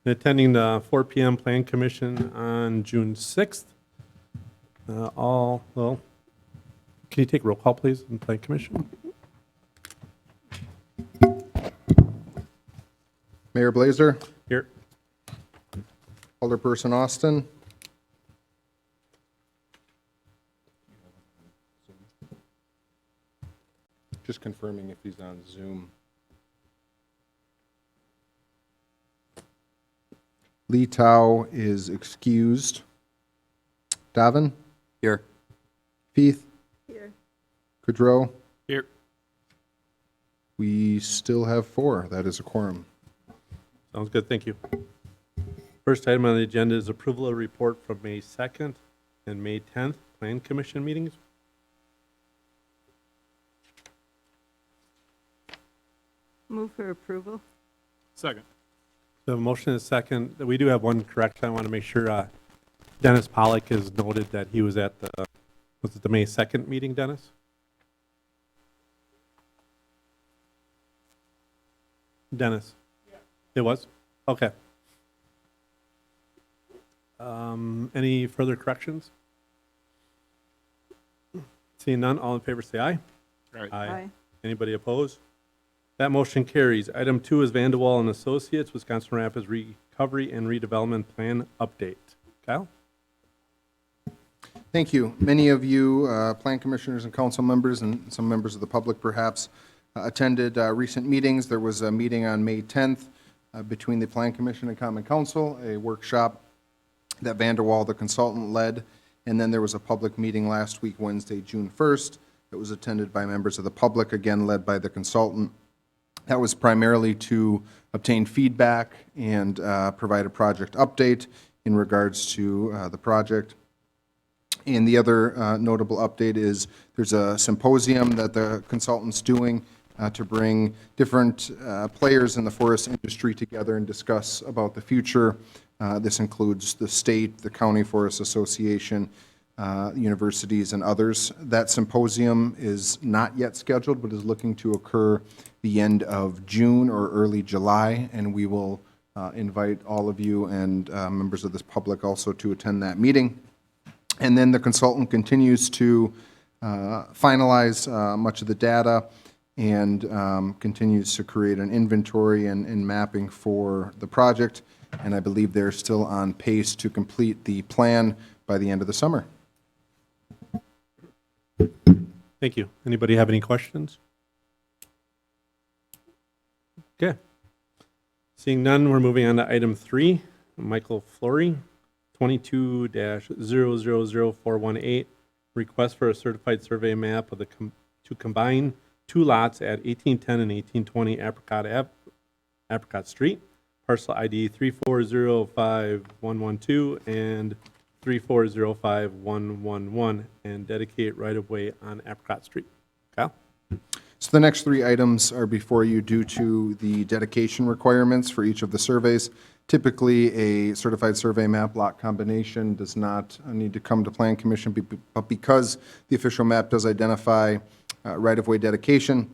and attending the 4 p.m. Plan Commission on June 6th. Can you take roll call, please, in Plan Commission? Mayor Blazer, Here. Alderperson Austin, just confirming if he's on Zoom. Lee Tao is excused. Davin, Here. Feith, Here. Kudrow. Here. We still have 4. That is a quorum. Sounds good, thank you. First item on the agenda is approval of report from May 2nd and May 10th Plan Commission meetings. Move for approval. Second. So a motion is second. We do have one correction. I want to make sure Dennis Pollock has noted that he was at was it the May 2nd meeting, Dennis? Dennis? Yeah. It was? Okay. Any further corrections? Seeing none, all in favor say aye. Aye. Anybody opposed? That motion carries. Item 2 is Vanderwall and Associates, Wisconsin Rapids Recovery and Redevelopment Plan Update. Kyle? Thank you. Many of you, plan commissioners and council members, and some members of the public perhaps, attended recent meetings. There was a meeting on May 10th between the Plan Commission and Common Council, a workshop that Vanderwall, the consultant, led, and then there was a public meeting last week, Wednesday, June 1st. It was attended by members of the public, again led by the consultant. That was primarily to obtain feedback and provide a project update in regards to the project. And the other notable update is there's a symposium that the consultant's doing to bring different players in the forest industry together and discuss about the future. This includes the state, the County Forest Association, universities, and others. That symposium is not yet scheduled, but is looking to occur the end of June or early July, and we will invite all of you and members of this public also to attend that meeting. And then the consultant continues to finalize much of the data and continues to create an inventory and mapping for the project. And I believe they're still on pace to complete the plan by the end of the summer. Thank you. Anybody have any questions? Okay. Seeing none, we're moving on to item 3. Michael Flory, 22-000418, request for a certified survey map of the to combine 2 lots at 1810 and 1820 Apricot Street, parcel ID 3405112 and 3405111, and dedicate right-of-way on Apricot Street. Kyle? So the next 3 items are before you due to the dedication requirements for each of the surveys. Typically, a certified survey map lot combination does not need to come to Plan Commission, but because the official map does identify right-of-way dedication,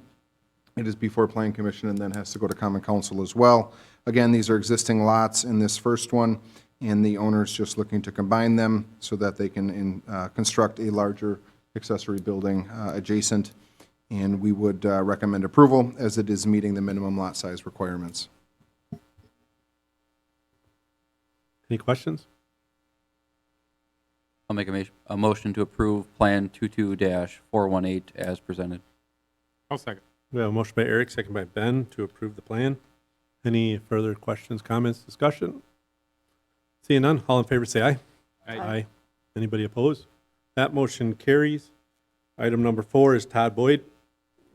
it is before Plan Commission and then has to go to Common Council as well. Again, these are existing lots in this first one, and the owner's just looking to combine them so that they can construct a larger accessory building adjacent. And we would recommend approval as it is meeting the minimum lot size requirements. Any questions? I'll make a motion to approve Plan 22-418 as presented. I'll second. We have a motion by Eric, second by Ben, to approve the plan. Any further questions, comments, discussion? Seeing none, all in favor say aye. Aye. Anybody opposed? That motion carries. Item number 4 is Todd Boyd,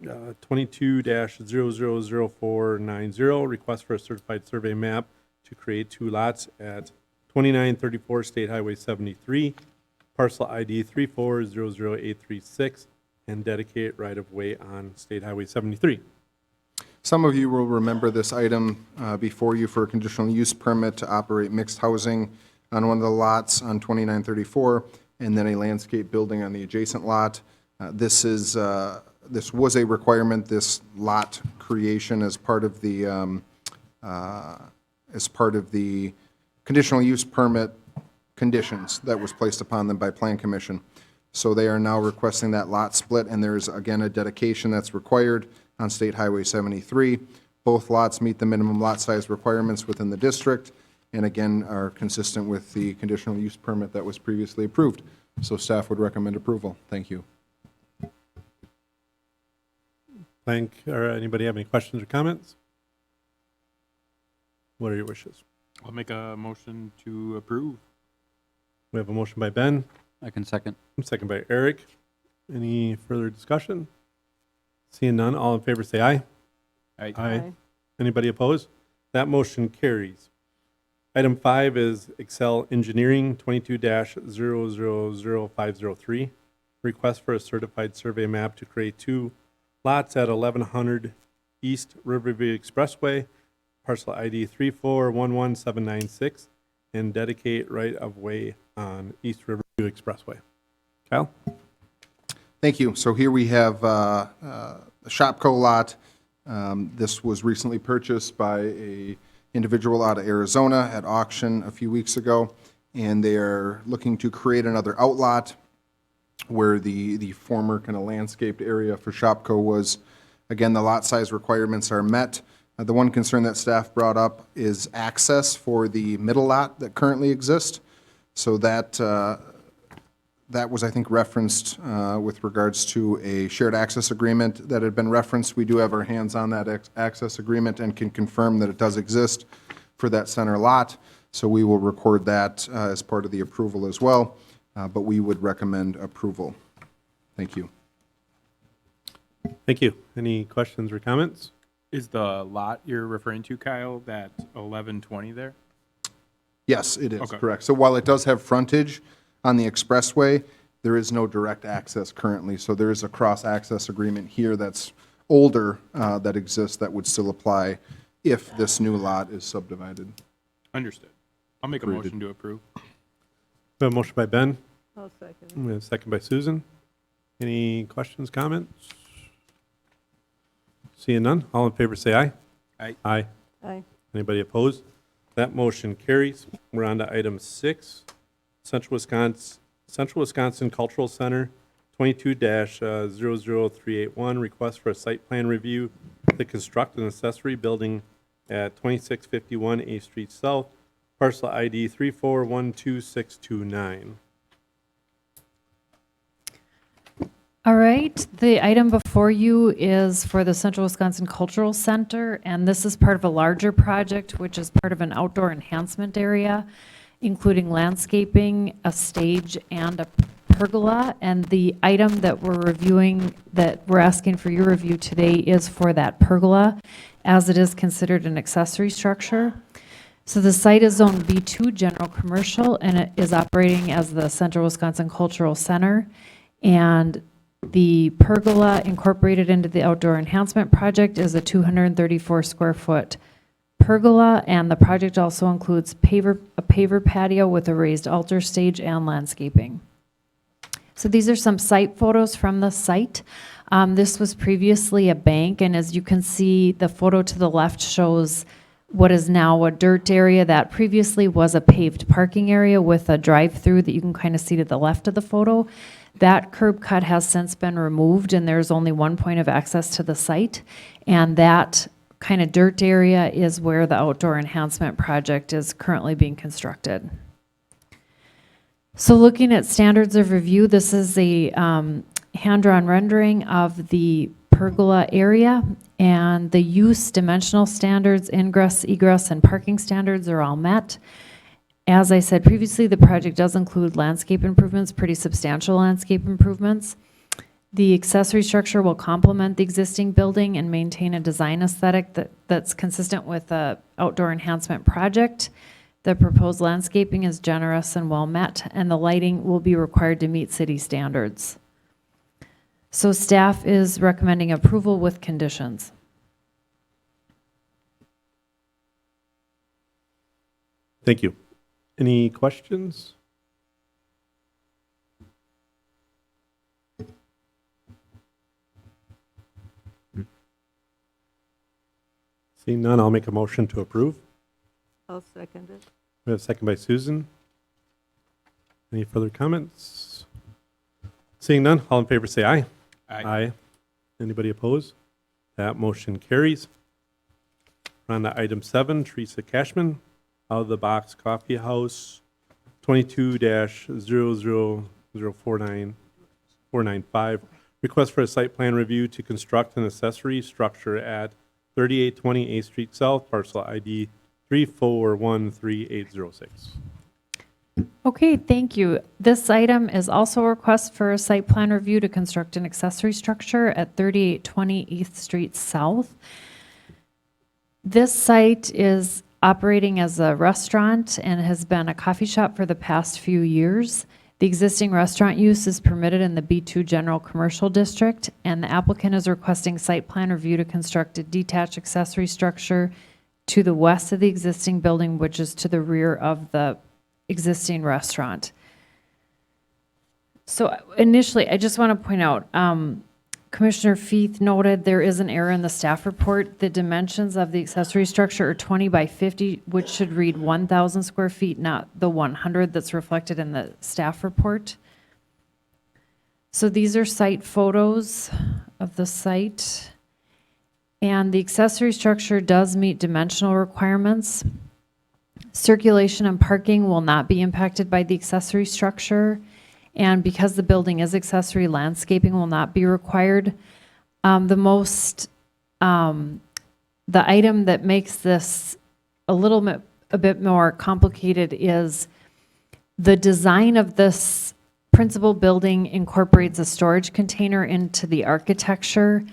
22-000490, request for a certified survey map to create 2 lots at 2934 State Highway 73, parcel ID 3400836, and dedicate right-of-way on State Highway 73. Some of you will remember this item before you for a conditional use permit to operate mixed housing on one of the lots on 2934, and then a landscape building on the adjacent lot. This was a requirement, this lot creation, as part of the as part of the conditional use permit conditions that was placed upon them by Plan Commission. So they are now requesting that lot split, and there's, again, a dedication that's required on State Highway 73. Both lots meet the minimum lot size requirements within the district, and again, are consistent with the conditional use permit that was previously approved. So staff would recommend approval. Thank you. Or anybody have any questions or comments? What are your wishes? I'll make a motion to approve. We have a motion by Ben, I can second. second by Eric. Any further discussion? Seeing none, all in favor say aye. Aye. Anybody opposed? That motion carries. Item 5 is Excel Engineering 22-000503. Request for a certified survey map to create 2 lots at 1100 East Riverview Expressway, parcel ID 3411796, and dedicate right-of-way on East Riverview Expressway. Kyle? Thank you. So here we have a Shopco lot. This was recently purchased by a individual out of Arizona at auction a few weeks ago, and they are looking to create another outlot where the former kind of landscaped area for Shopco was. Again, the lot size requirements are met. The one concern that staff brought up is access for the middle lot that currently exists. So that was, I think, referenced with regards to a shared access agreement that had been referenced. We do have our hands on that access agreement and can confirm that it does exist for that center lot. So we will record that as part of the approval as well, but we would recommend approval. Thank you. Thank you. Any questions or comments? Is the lot you're referring to, Kyle, that 1120 there? Yes, it is, Okay. correct. So while it does have frontage on the expressway, there is no direct access currently. So there is a cross-access agreement here that's older that exists that would still apply if this new lot is subdivided. Understood. I'll make a Approved. motion to approve. We have a motion by Ben. I'll second. We have a second by Susan. Any questions, comments? Seeing none, all in favor say aye. Aye. Aye. Aye. Anybody opposed? That motion carries. We're on to item 6, Central Wisconsin Cultural Center, 22-00381, request for a site plan review to construct an accessory building at 2651 A Street South, parcel ID 3412629. All right, the item before you is for the Central Wisconsin Cultural Center, and this is part of a larger project, which is part of an outdoor enhancement area, including landscaping, a stage, and a pergola. And the item that we're reviewing, that we're asking for your review today, is for that pergola, as it is considered an accessory structure. So the site is zoned B2 General Commercial, and it is operating as the Central Wisconsin Cultural Center. And the pergola incorporated into the outdoor enhancement project is a 234 square foot pergola, and the project also includes a paver patio with a raised altar stage and landscaping. So these are some site photos from the site. This was previously a bank, and as you can see, the photo to the left shows what is now a dirt area that previously was a paved parking area with a drive-through that you can kind of see to the left of the photo. That curb cut has since been removed, and there's only one point of access to the site. And that kind of dirt area is where the outdoor enhancement project is currently being constructed. So looking at standards of review, this is a hand-drawn rendering of the pergola area, and the use dimensional standards, ingress, egress, and parking standards are all met. As I said previously, the project does include landscape improvements, pretty substantial landscape improvements. The accessory structure will complement the existing building and maintain a design aesthetic that's consistent with the outdoor enhancement project. The proposed landscaping is generous and well met, and the lighting will be required to meet city standards. So staff is recommending approval with conditions. Thank you. Any questions? Seeing none, I'll make a motion to approve. I'll second it. We have a second by Susan. Any further comments? Seeing none, all in favor say aye. Aye. Anybody opposed? That motion carries. We're on to item 7, Teresa Cashman, Out of the Box Coffee House, 22-00049495. Request for a site plan review to construct an accessory structure at 3820 8th Street South, parcel ID 3413806. Okay, thank you. This item is also a request for a site plan review to construct an accessory structure at 3820 8th Street South. This site is operating as a restaurant and has been a coffee shop for the past few years. The existing restaurant use is permitted in the B2 General Commercial District, and the applicant is requesting site plan review to construct a detached accessory structure to the west of the existing building, which is to the rear of the existing restaurant. So initially, I just want to point out, Commissioner Feith noted there is an error in the staff report. The dimensions of the accessory structure are 20 by 50, which should read 1,000 square feet, not the 100 that's reflected in the staff report. So these are site photos of the site. And the accessory structure does meet dimensional requirements. Circulation and parking will not be impacted by the accessory structure. And because the building is accessory, landscaping will not be required. The item that makes this a bit more complicated is the design of this principal building incorporates a storage container into the architecture,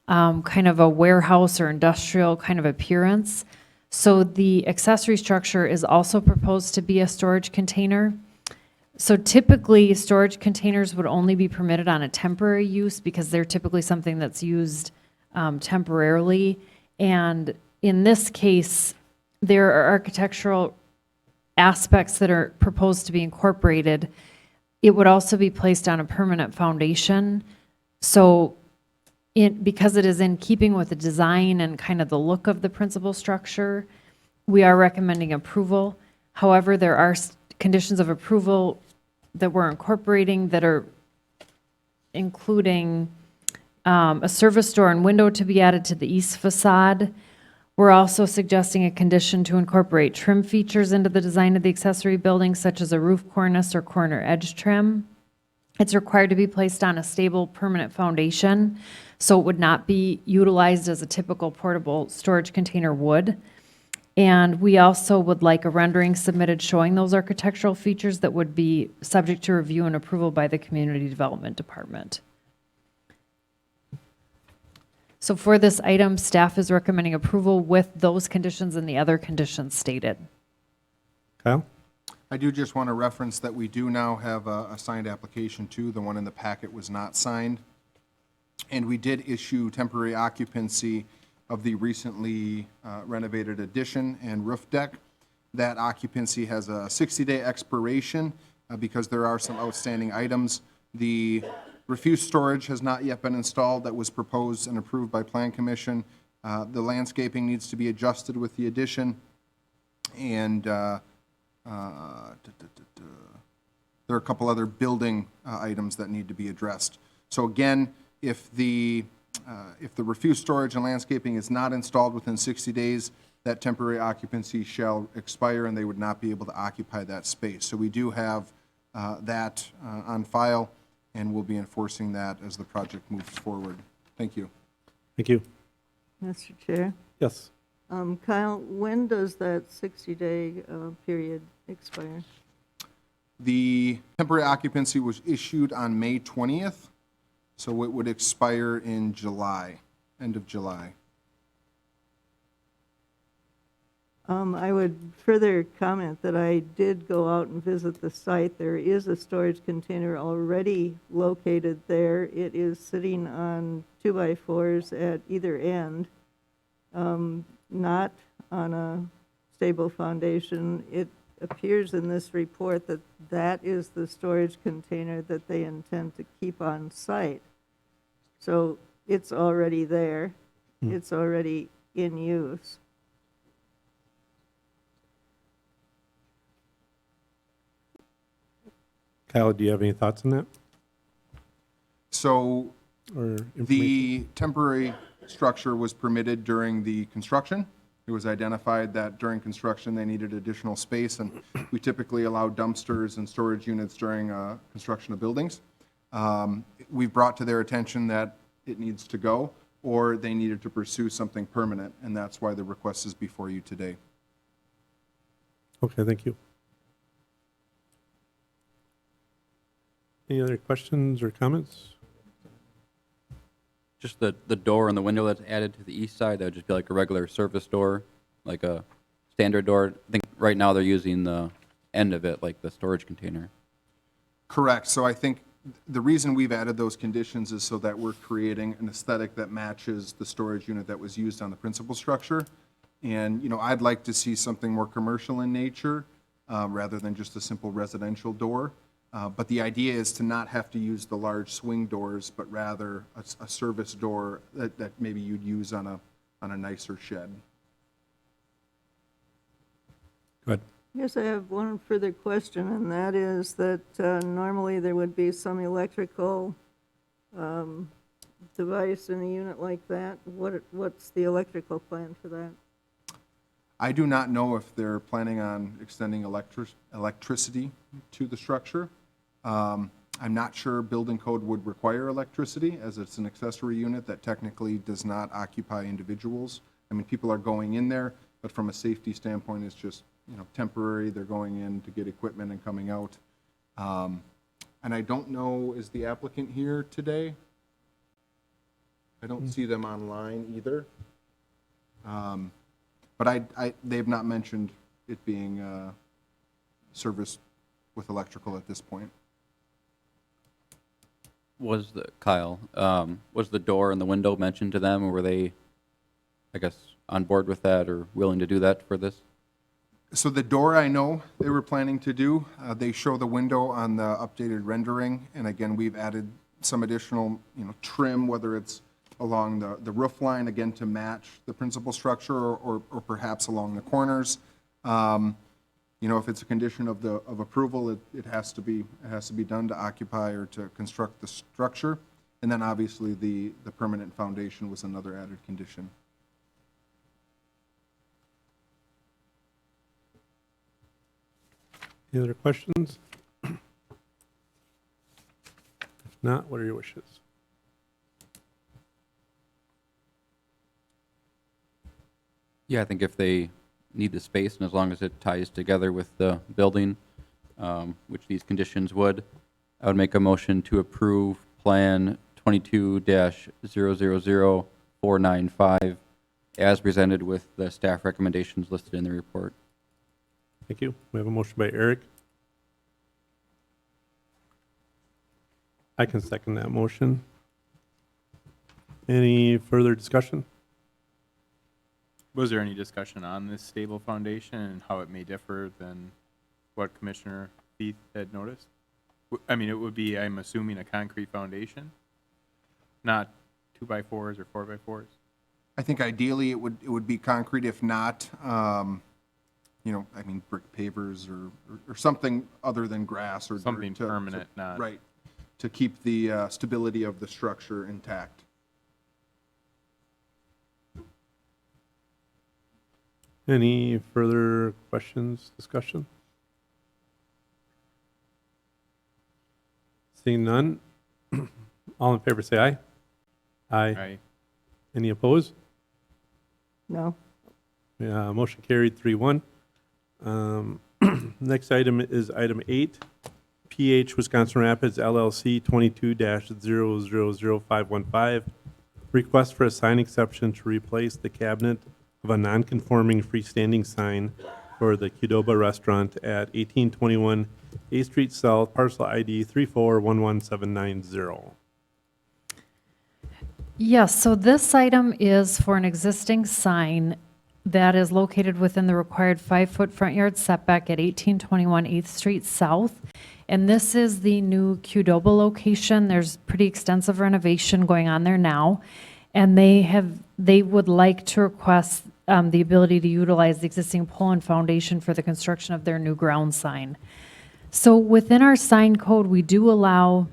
kind of a warehouse or industrial kind of appearance. So the accessory structure is also proposed to be a storage container. So typically, storage containers would only be permitted on a temporary use because they're typically something that's used temporarily. And in this case, there are architectural aspects that are proposed to be incorporated. It would also be placed on a permanent foundation. So because it is in keeping with the design and kind of the look of the principal structure, we are recommending approval. However, there are conditions of approval that we're incorporating that are including a service door and window to be added to the east facade. We're also suggesting a condition to incorporate trim features into the design of the accessory building, such as a roof cornice or corner edge trim. It's required to be placed on a stable, permanent foundation, so it would not be utilized as a typical portable storage container would. And we also would like a rendering submitted showing those architectural features that would be subject to review and approval by the Community Development Department. So for this item, staff is recommending approval with those conditions and the other conditions stated. Kyle? I do just want to reference that we do now have a signed application too. The one in the packet was not signed. And we did issue temporary occupancy of the recently renovated addition and roof deck. That occupancy has a 60-day expiration because there are some outstanding items. The refuse storage has not yet been installed that was proposed and approved by Plan Commission. The landscaping needs to be adjusted with the addition. And there are a couple other building items that need to be addressed. So again, if the refuse storage and landscaping is not installed within 60 days, that temporary occupancy shall expire and they would not be able to occupy that space. So we do have that on file, and we'll be enforcing that as the project moves forward. Thank you. Thank you. Mr. Chair. Yes. Kyle, when does that 60-day period expire? The temporary occupancy was issued on May 20th, so it would expire in July, end of July. I would further comment that I did go out and visit the site. There is a storage container already located there. It is sitting on 2x4s at either end, not on a stable foundation. It appears in this report that that is the storage container that they intend to keep on site. So it's already there. It's already in use. Kyle, do you have any thoughts on that So or information? the temporary structure was permitted during the construction. It was identified that during construction, they needed additional space, and we typically allow dumpsters and storage units during construction of buildings. We've brought to their attention that it needs to go, or they needed to pursue something permanent, and that's why the request is before you today. Okay, thank you. Any other questions or comments? Just the door and the window that's added to the east side, that would just be like a regular service door, like a standard door. I think right now they're using the end of it, like the storage container. Correct. So I think the reason we've added those conditions is so that we're creating an aesthetic that matches the storage unit that was used on the principal structure. And, you know, I'd like to see something more commercial in nature rather than just a simple residential door. But the idea is to not have to use the large swing doors, but rather a service door that maybe you'd use on a nicer shed. Good. Yes, I have one further question, and that is that normally there would be some electrical device in a unit like that. What's the electrical plan for that? I do not know if they're planning on extending electricity to the structure. I'm not sure building code would require electricity, as it's an accessory unit that technically does not occupy individuals. I mean, people are going in there, but from a safety standpoint, it's just, you know, temporary. They're going in to get equipment and coming out. And I don't know, is the applicant here today? I don't see them online either. But they've not mentioned it being serviced with electrical at this point. Was the door and the window mentioned to them, or were they, I guess, on board with that or willing to do that for this? So the door, I know they were planning to do. They show the window on the updated rendering, and again, we've added some additional, you know, trim, whether it's along the roof line, again, to match the principal structure, or perhaps along the corners. You know, if it's a condition of approval, it has to be done to occupy or to construct the structure. And then obviously the permanent foundation was another added condition. Any other questions? If not, what are your wishes? Yeah, I think if they need the space, and as long as it ties together with the building, which these conditions would, I would make a motion to approve Plan 22-000495 as presented with the staff recommendations listed in the report. Thank you. We have a motion by Eric. I can second that motion. Any further discussion? Was there any discussion on this stable foundation and how it may differ than what Commissioner Feith had noticed? I mean, it would be, I'm assuming, a concrete foundation, not 2x4s or 4x4s? I think ideally it would be concrete. If not, you know, I mean, brick pavers or something other than grass or dirt Something permanent, not... right, to keep the stability of the structure intact. Any further questions, discussion? Seeing none, all in favor say aye. Aye. Aye. Any opposed? No? Yeah, motion carried 3-1. Next item is item 8, PH Wisconsin Rapids LLC 22-000515. Request for a sign exception to replace the cabinet of a non-conforming freestanding sign for the Qdoba restaurant at 1821 A Street South, parcel ID 3411790. Yes, so this item is for an existing sign that is located within the required 5-foot front yard setback at 1821 8th Street South. And this is the new Qdoba location. There's pretty extensive renovation going on there now. And they would like to request the ability to utilize the existing pole and foundation for the construction of their new ground sign. So within our sign code, we do allow,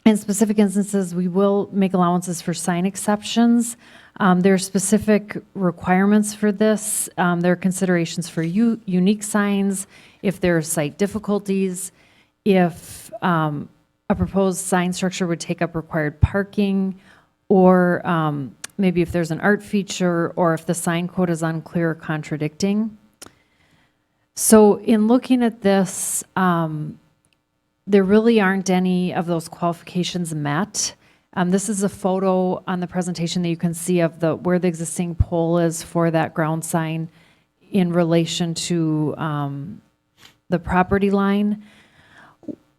in specific instances, we will make allowances for sign exceptions. There are specific requirements for this. There are considerations for unique signs, if there are site difficulties, if a proposed sign structure would take up required parking, or maybe if there's an art feature, or if the sign code is unclear or contradicting. So in looking at this, there really aren't any of those qualifications met. This is a photo on the presentation that you can see of where the existing pole is for that ground sign in relation to the property line.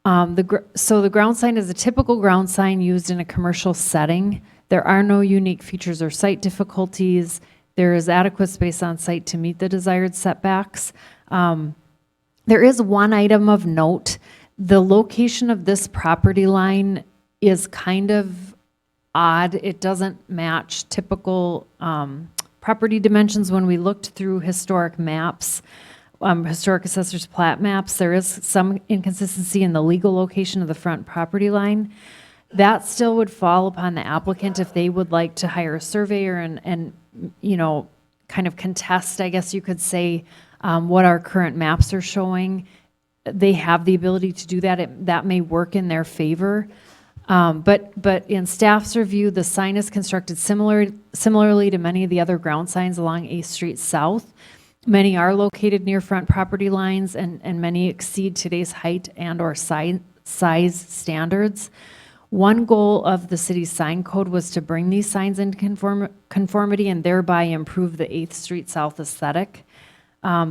So the ground sign is a typical ground sign used in a commercial setting. There are no unique features or site difficulties. There is adequate space on site to meet the desired setbacks. There is one item of note. The location of this property line is kind of odd. It doesn't match typical property dimensions. When we looked through historic maps, historic assessor's plat maps, there is some inconsistency in the legal location of the front property line. That still would fall upon the applicant if they would like to hire a surveyor and you know, kind of contest, I guess you could say, what our current maps are showing. They have the ability to do that. That may work in their favor. But in staff's review, the sign is constructed similarly to many of the other ground signs along 8th Street South. Many are located near front property lines, and many exceed today's height and or size standards. One goal of the city's sign code was to bring these signs into conformity and thereby improve the 8th Street South aesthetic.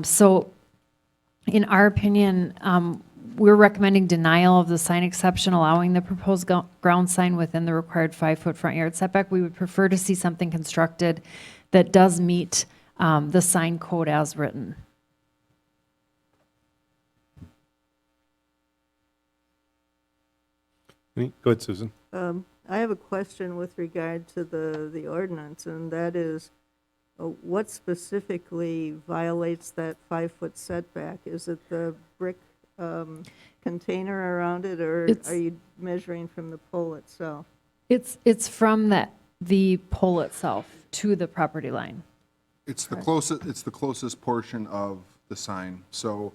So in our opinion, we're recommending denial of the sign exception, allowing the proposed ground sign within the required 5-foot front yard setback. We would prefer to see something constructed that does meet the sign code as written. Go ahead, Susan. I have a question with regard to the ordinance, and that is, what specifically violates that 5-foot setback? Is it the brick container around it, or are you measuring from the pole itself? It's from the pole itself to the property line. It's the closest portion of the sign. So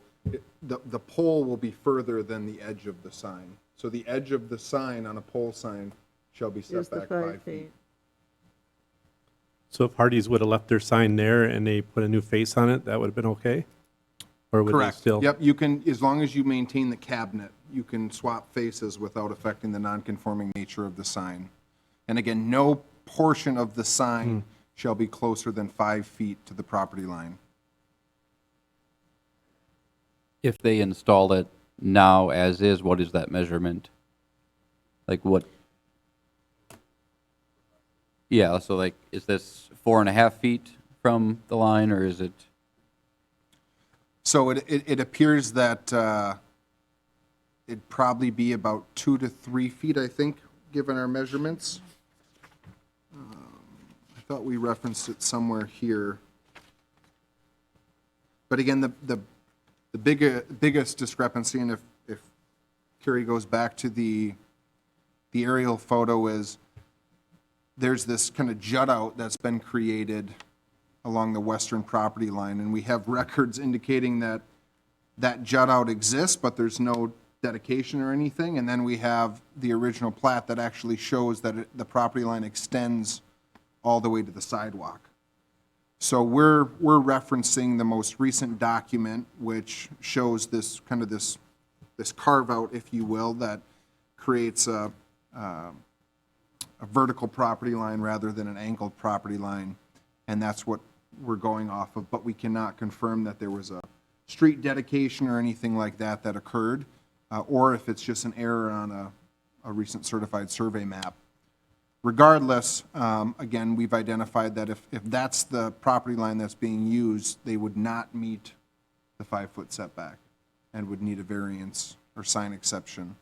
the pole will be further than the edge of the sign. So the edge of the sign on a pole sign shall be set Is the back 5 feet. So if Hardee's would have left their sign there and they put a new face on it, that would have been okay? Or would they Correct. still? Yep, you can, as long as you maintain the cabinet, you can swap faces without affecting the non-conforming nature of the sign. And again, no portion of the sign shall be closer than 5 feet to the property line. If they install it now as is, what is that measurement? Like what? Yeah, so like, is this 4.5 feet from the line, or is it? So it appears that it'd probably be about 2 to 3 feet, I think, given our measurements. I thought we referenced it somewhere here. But again, the biggest discrepancy, and if Carrie goes back to the aerial photo, is there's this kind of jut out that's been created along the western property line, and we have records indicating that that jut out exists, but there's no dedication or anything. And then we have the original plat that actually shows that the property line extends all the way to the sidewalk. So we're referencing the most recent document, which shows this kind of this carve out, if you will, that creates a vertical property line rather than an angled property line, and that's what we're going off of. But we cannot confirm that there was a street dedication or anything like that that occurred, or if it's just an error on a recent certified survey map. Regardless, again, we've identified that if that's the property line that's being used, they would not meet the 5-foot setback and would need a variance or sign exception.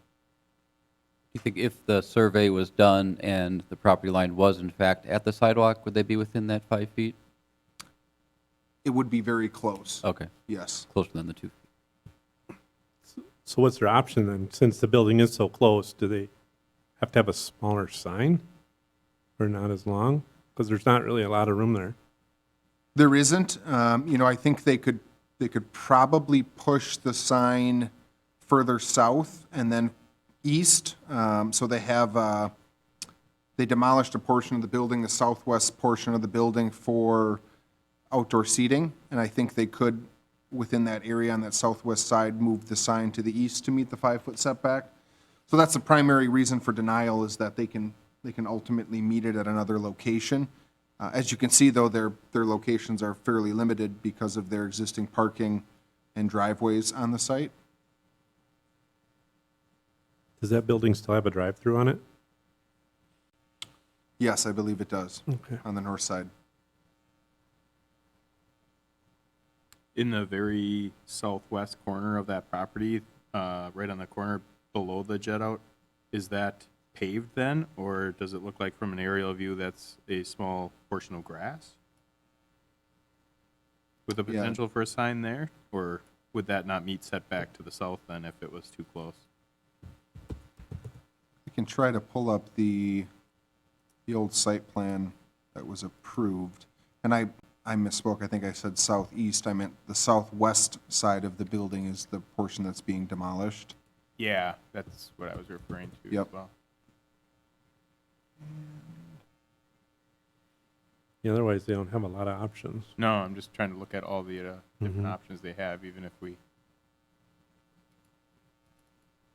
Do you think if the survey was done and the property line was in fact at the sidewalk, would they be within that 5 feet? It would be very close. Okay, Yes. closer than the 2 feet. So what's their option then? Since the building is so close, do they have to have a smaller sign? Or not as long? Because there's not really a lot of room there. There isn't. I think they could probably push the sign further south and then east. So they demolished a portion of the building, the southwest portion of the building, for outdoor seating. And I think they could, within that area on that southwest side, move the sign to the east to meet the 5-foot setback. So that's the primary reason for denial, is that they can ultimately meet it at another location. As you can see, though, their locations are fairly limited because of their existing parking and driveways on the site. Does that building still have a drive-through on it? Yes, I believe it does, Okay. on the north side. In the very southwest corner of that property, right on the corner below the jet out, is that paved then, or does it look like from an aerial view that's a small portion of grass? With the Yeah. potential for a sign there, or would that not meet setback to the south then if it was too close? I can try to pull up the old site plan that was approved. And I misspoke. I think I said southeast. I meant the southwest side of the building is the portion that's being demolished. Yeah, that's what I was referring to as Yep. well. Yeah, otherwise they don't have a lot of options. No, I'm just trying to look at all the different Mhm. options they have, even if we,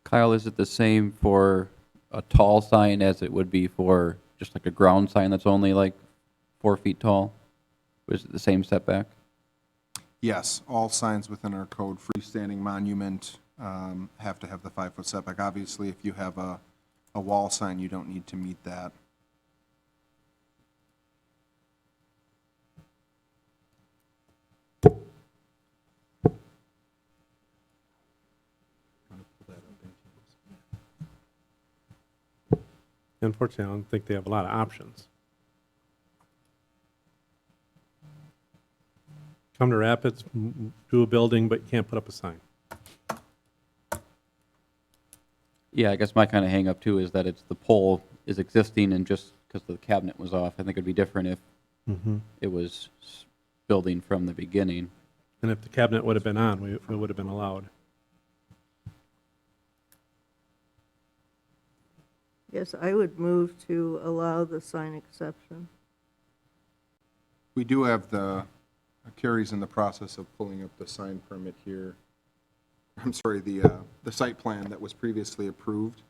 Kyle, is it the same for a tall sign as it would be for just like a ground sign that's only like 4 feet tall? Is it the same setback? Yes, all signs within our code, freestanding monument, have to have the 5-foot setback. Obviously, if you have a wall sign, you don't need to meet that. Unfortunately, I don't think they have a lot of options. Come to Rapids, do a building, but you can't put up a sign. Yeah, I guess my kind of hang up too is that it's the pole is existing, and just because the cabinet was off, I think it'd be different if it was building from the beginning. And if the cabinet would have been on, it would have been allowed. Yes, I would move to allow the sign exception. We do have Carrie's in the process of pulling up the sign permit here. I'm sorry, the site plan that was previously approved.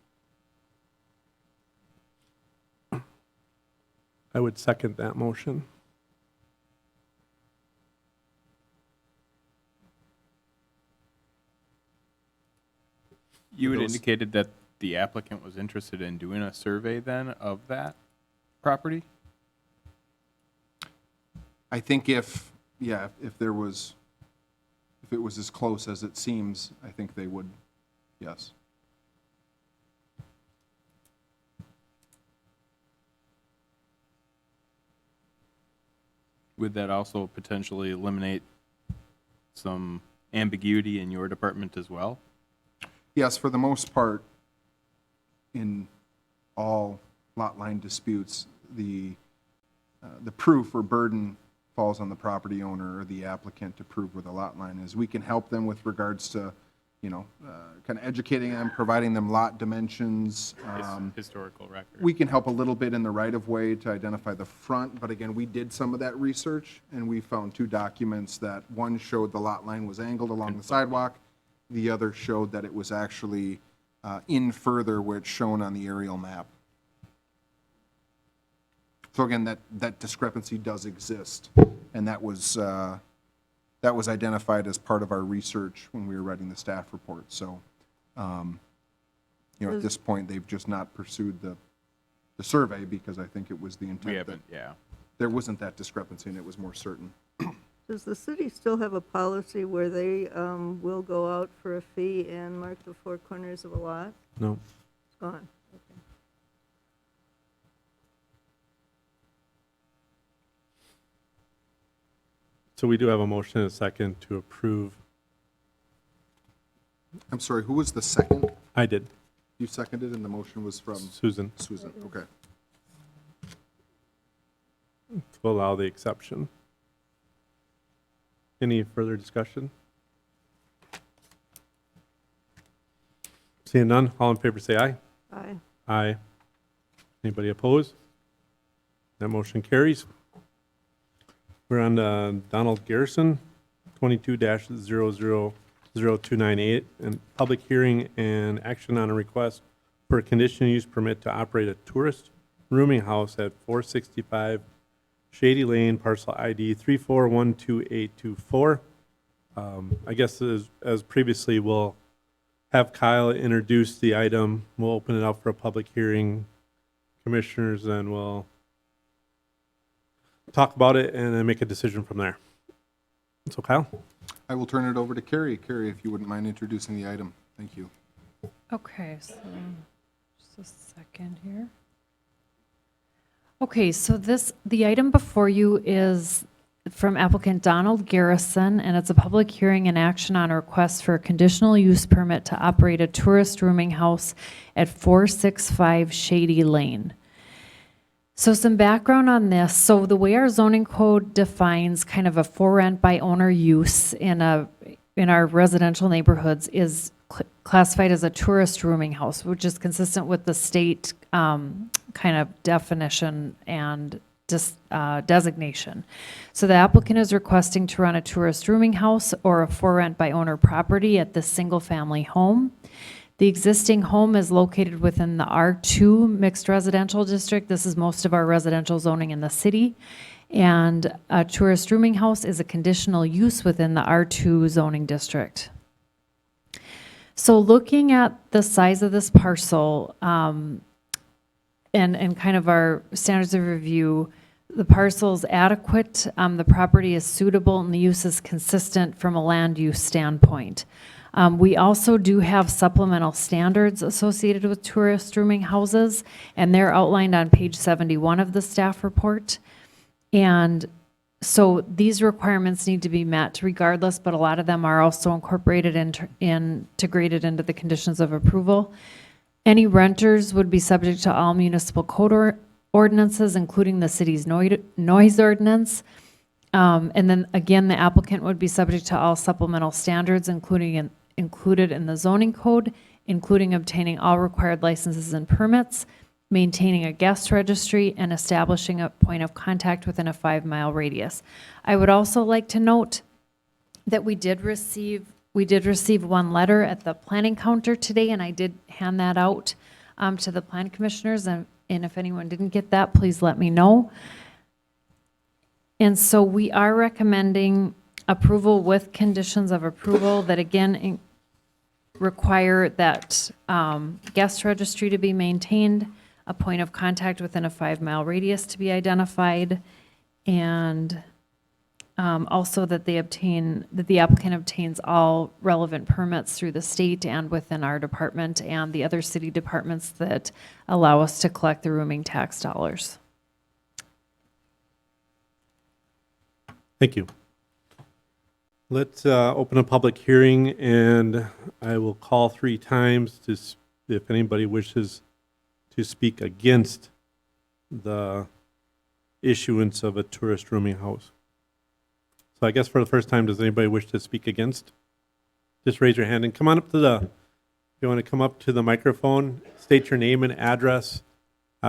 I would second that motion. you had Those- indicated that the applicant was interested in doing a survey then of that property? I think if it was as close as it seems, I think they would, yes. Would that also potentially eliminate some ambiguity in your department as well? Yes, for the most part, in all lot line disputes, the proof or burden falls on the property owner or the applicant to prove where the lot line is. We can help them with regards to, kind of educating them, providing them lot dimensions. Historical record. We can help a little bit in the right-of-way to identify the front, but again, we did some of that research, and we found 2 documents that one showed the lot line was angled along the sidewalk, the other showed that it was actually in further where it's shown on the aerial map. So again, that discrepancy does exist, and that was identified as part of our research when we were writing the staff report. So, at this point, they've just not pursued the survey because I think it was the We intent that haven't, yeah. there wasn't that discrepancy and it was more certain. Does the city still have a policy where they will go out for a fee and mark the 4 corners of a lot? No. It's gone. Okay. So we do have a motion and a second to approve I'm sorry, who was the second? I did. You seconded and the motion was from Susan, Susan, okay. to allow the exception. Any further discussion? Seeing none, all in favor say aye. Aye. Aye. Anybody opposed? That motion carries. We're on to Donald Garrison, 22-000298, and public hearing and action on a request for a conditional use permit to operate a tourist rooming house at 465 Shady Lane, parcel ID 3412824. I guess as previously, we'll have Kyle introduce the item. We'll open it up for a public hearing. Commissioners, and we'll talk about it and then make a decision from there. So Kyle? I will turn it over to Carrie. Carrie, if you wouldn't mind introducing the item. Thank you. Okay, so just a second here. Okay, so the item before you is from applicant Donald Garrison, and it's a public hearing and action on a request for a conditional use permit to operate a tourist rooming house at 465 Shady Lane. So some background on this. So the way our zoning code defines kind of a for rent by owner use in our residential neighborhoods is classified as a tourist rooming house, which is consistent with the state kind of definition and designation. So the applicant is requesting to run a tourist rooming house or a for rent by owner property at this single family home. The existing home is located within the R2 mixed residential district. This is most of our residential zoning in the city. And a tourist rooming house is a conditional use within the R2 zoning district. So looking at the size of this parcel and kind of our standards of review, the parcel is adequate, the property is suitable, and the use is consistent from a land use standpoint. We also do have supplemental standards associated with tourist rooming houses, and they're outlined on page 71 of the staff report. And so these requirements need to be met regardless, but a lot of them are also incorporated integrated into the conditions of approval. Any renters would be subject to all municipal code ordinances, including the city's noise ordinance. And then again, the applicant would be subject to all supplemental standards, included in the zoning code, including obtaining all required licenses and permits, maintaining a guest registry, and establishing a point of contact within a 5-mile radius. I would also like to note that we did receive one letter at the planning counter today, and I did hand that out to the plan commissioners, and if anyone didn't get that, please let me know. And so we are recommending approval with conditions of approval that again require that guest registry to be maintained, a point of contact within a 5-mile radius to be identified, and also that the applicant obtains all relevant permits through the state and within our department and the other city departments that allow us to collect the rooming tax dollars. Thank you. Let's open a public hearing, and I will call 3 times if anybody wishes to speak against the issuance of a tourist rooming house. So I guess for the first time, does anybody wish to speak against? Just raise your hand and come on up if you want to come up to the microphone, state your name and address.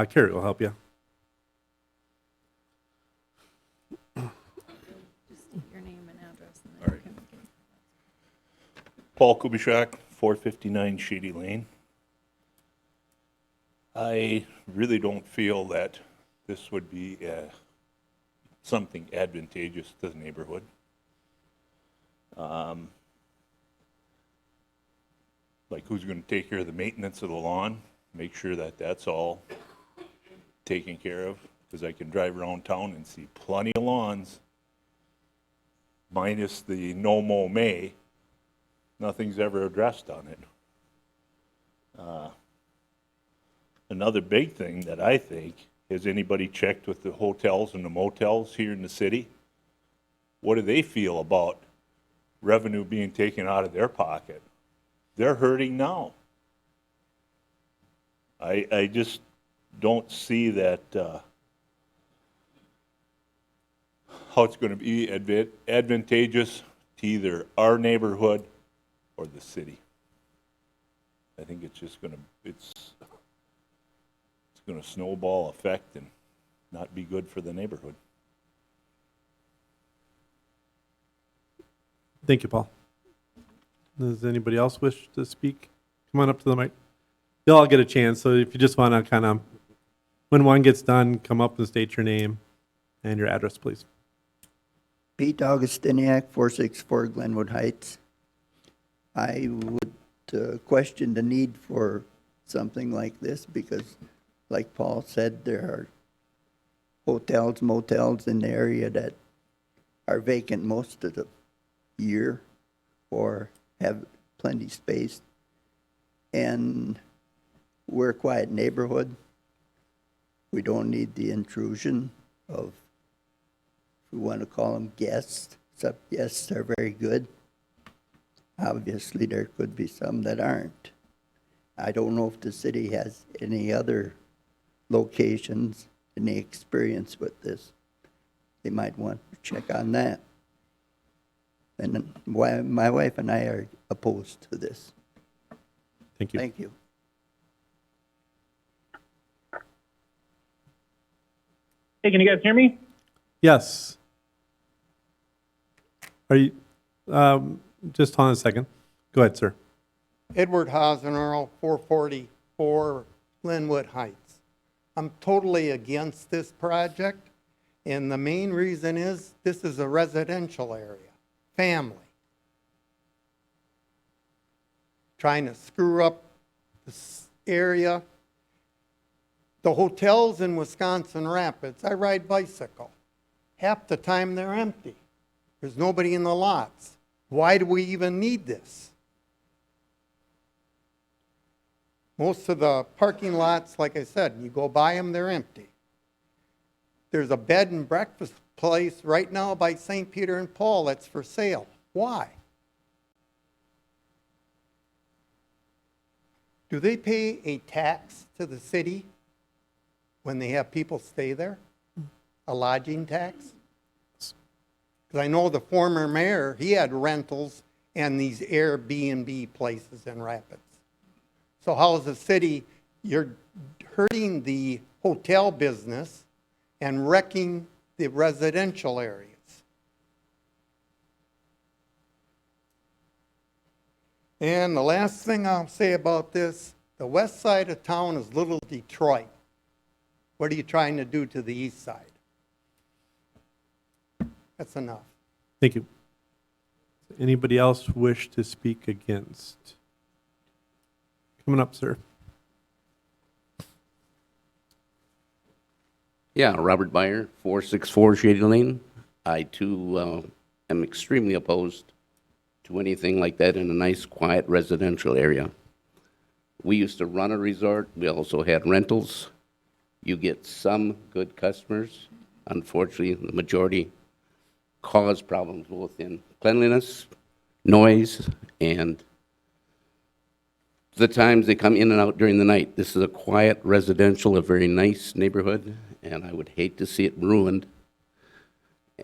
Carrie will help you. Your name and address. All right. Paul Kubishak, 459 Shady Lane. I really don't feel that this would be something advantageous to the neighborhood. Like, who's going to take care of the maintenance of the lawn? Make sure that that's all taken care of, because I can drive around town and see plenty of lawns, minus the no mow May. Nothing's ever addressed on it. Another big thing that I think, has anybody checked with the hotels and the motels here in the city? What do they feel about revenue being taken out of their pocket? They're hurting now. I just don't see that, how it's gonna be advantageous to either our neighborhood or the city. I think it's just gonna, it's gonna snowball effect and not be good for the neighborhood. Thank you, Paul. Does anybody else wish to speak? Come on up to the mic. You'll all get a chance, so if you just want to kind of, when one gets done, come up and state your name and your address, please. Pete Augustiniak, 464 Glenwood Heights. I would question the need for something like this because, like Paul said, there are hotels, motels in the area that are vacant most of the year or have plenty space. And we're a quiet neighborhood. We don't need the intrusion of, if we want to call them guests. Some guests are very good. Obviously, there could be some that aren't. I don't know if the city has any other locations, any experience with this. They might want to check on that. And my wife and I are opposed to this. Thank you. Thank you. Hey, can you guys hear me? Yes. Are you, just hold on a second. Go ahead, sir. Edward Hasenerl, 444 Glenwood Heights. I'm totally against this project, and the main reason is this is a residential area, family. Trying to screw up this area. The hotels in Wisconsin Rapids, I ride bicycle. Half the time they're empty. There's nobody in the lots. Why do we even need this? Most of the parking lots, like I said, you go by them, they're empty. There's a bed and breakfast place right now by St. Peter and Paul that's for sale. Why? Do they pay a tax to the city when they have people stay there? A lodging tax? Because I know the former mayor, he had rentals and these Airbnb places in Rapids. So how is the city, you're hurting the hotel business and wrecking the residential areas. And the last thing I'll say about this, the west side of town is little Detroit. What are you trying to do to the east side? That's enough. Thank you. Anybody else wish to speak against? Coming up, sir. Yeah, Robert Byer, 464 Shady Lane. I too am extremely opposed to anything like that in a nice, quiet residential area. We used to run a resort. We also had rentals. You get some good customers. Unfortunately, the majority cause problems both in cleanliness, noise, and the times they come in and out during the night. This is a quiet residential, a very nice neighborhood, and I would hate to see it ruined,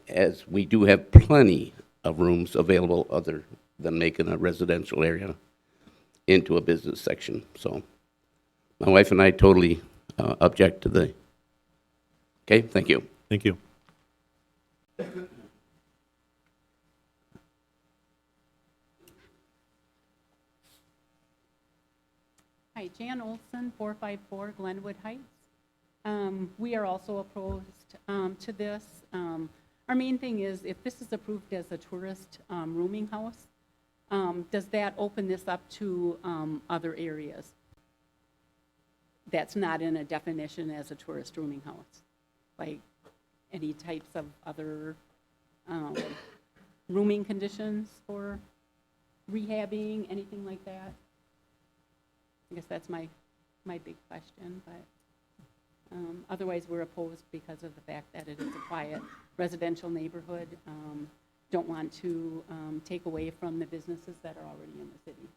as we do have plenty of rooms available other than making a residential area into a business section. So my wife and I totally object to the, okay, thank you. Thank you. Hi, Jan Olson, 454 Glenwood Heights. We are also opposed to this. Our main thing is, if this is approved as a tourist rooming house, does that open this up to other areas? That's not in a definition as a tourist rooming house, like any types of other rooming conditions for rehabbing, anything like that? I guess that's my big question, but otherwise we're opposed because of the fact that it is a quiet residential neighborhood. Don't want to take away from the businesses that are already in the city.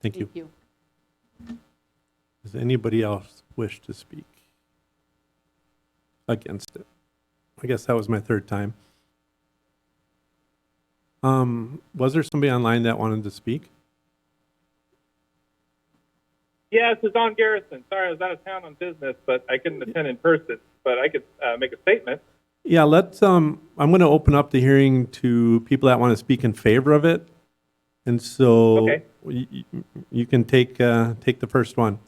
Thank you. Thank you. Does anybody else wish to speak against it? I guess that was my third time. Was there somebody online that wanted to speak? Yeah, this is Don Garrison. Sorry, I was out of town on business, but I couldn't attend in person. But I could make a statement. Yeah, I'm going to open up the hearing to people that want to speak in favor of it. And so Okay. you can take the first one.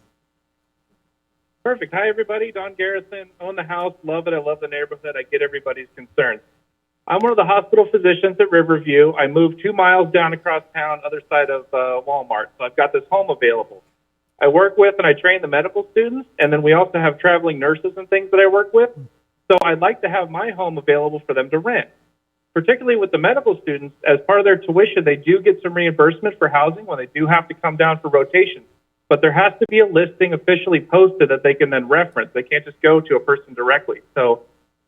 Perfect. Hi, everybody. Don Garrison. Own the house. Love it. I love the neighborhood. I get everybody's concerns. I'm one of the hospital physicians at Riverview. I moved 2 miles down across town, other side of Walmart. So I've got this home available. I work with and I train the medical students, and then we also have traveling nurses and things that I work with. So I'd like to have my home available for them to rent. Particularly with the medical students, as part of their tuition, they do get some reimbursement for housing when they do have to come down for rotations. But there has to be a listing officially posted that they can then reference. They can't just go to a person directly. So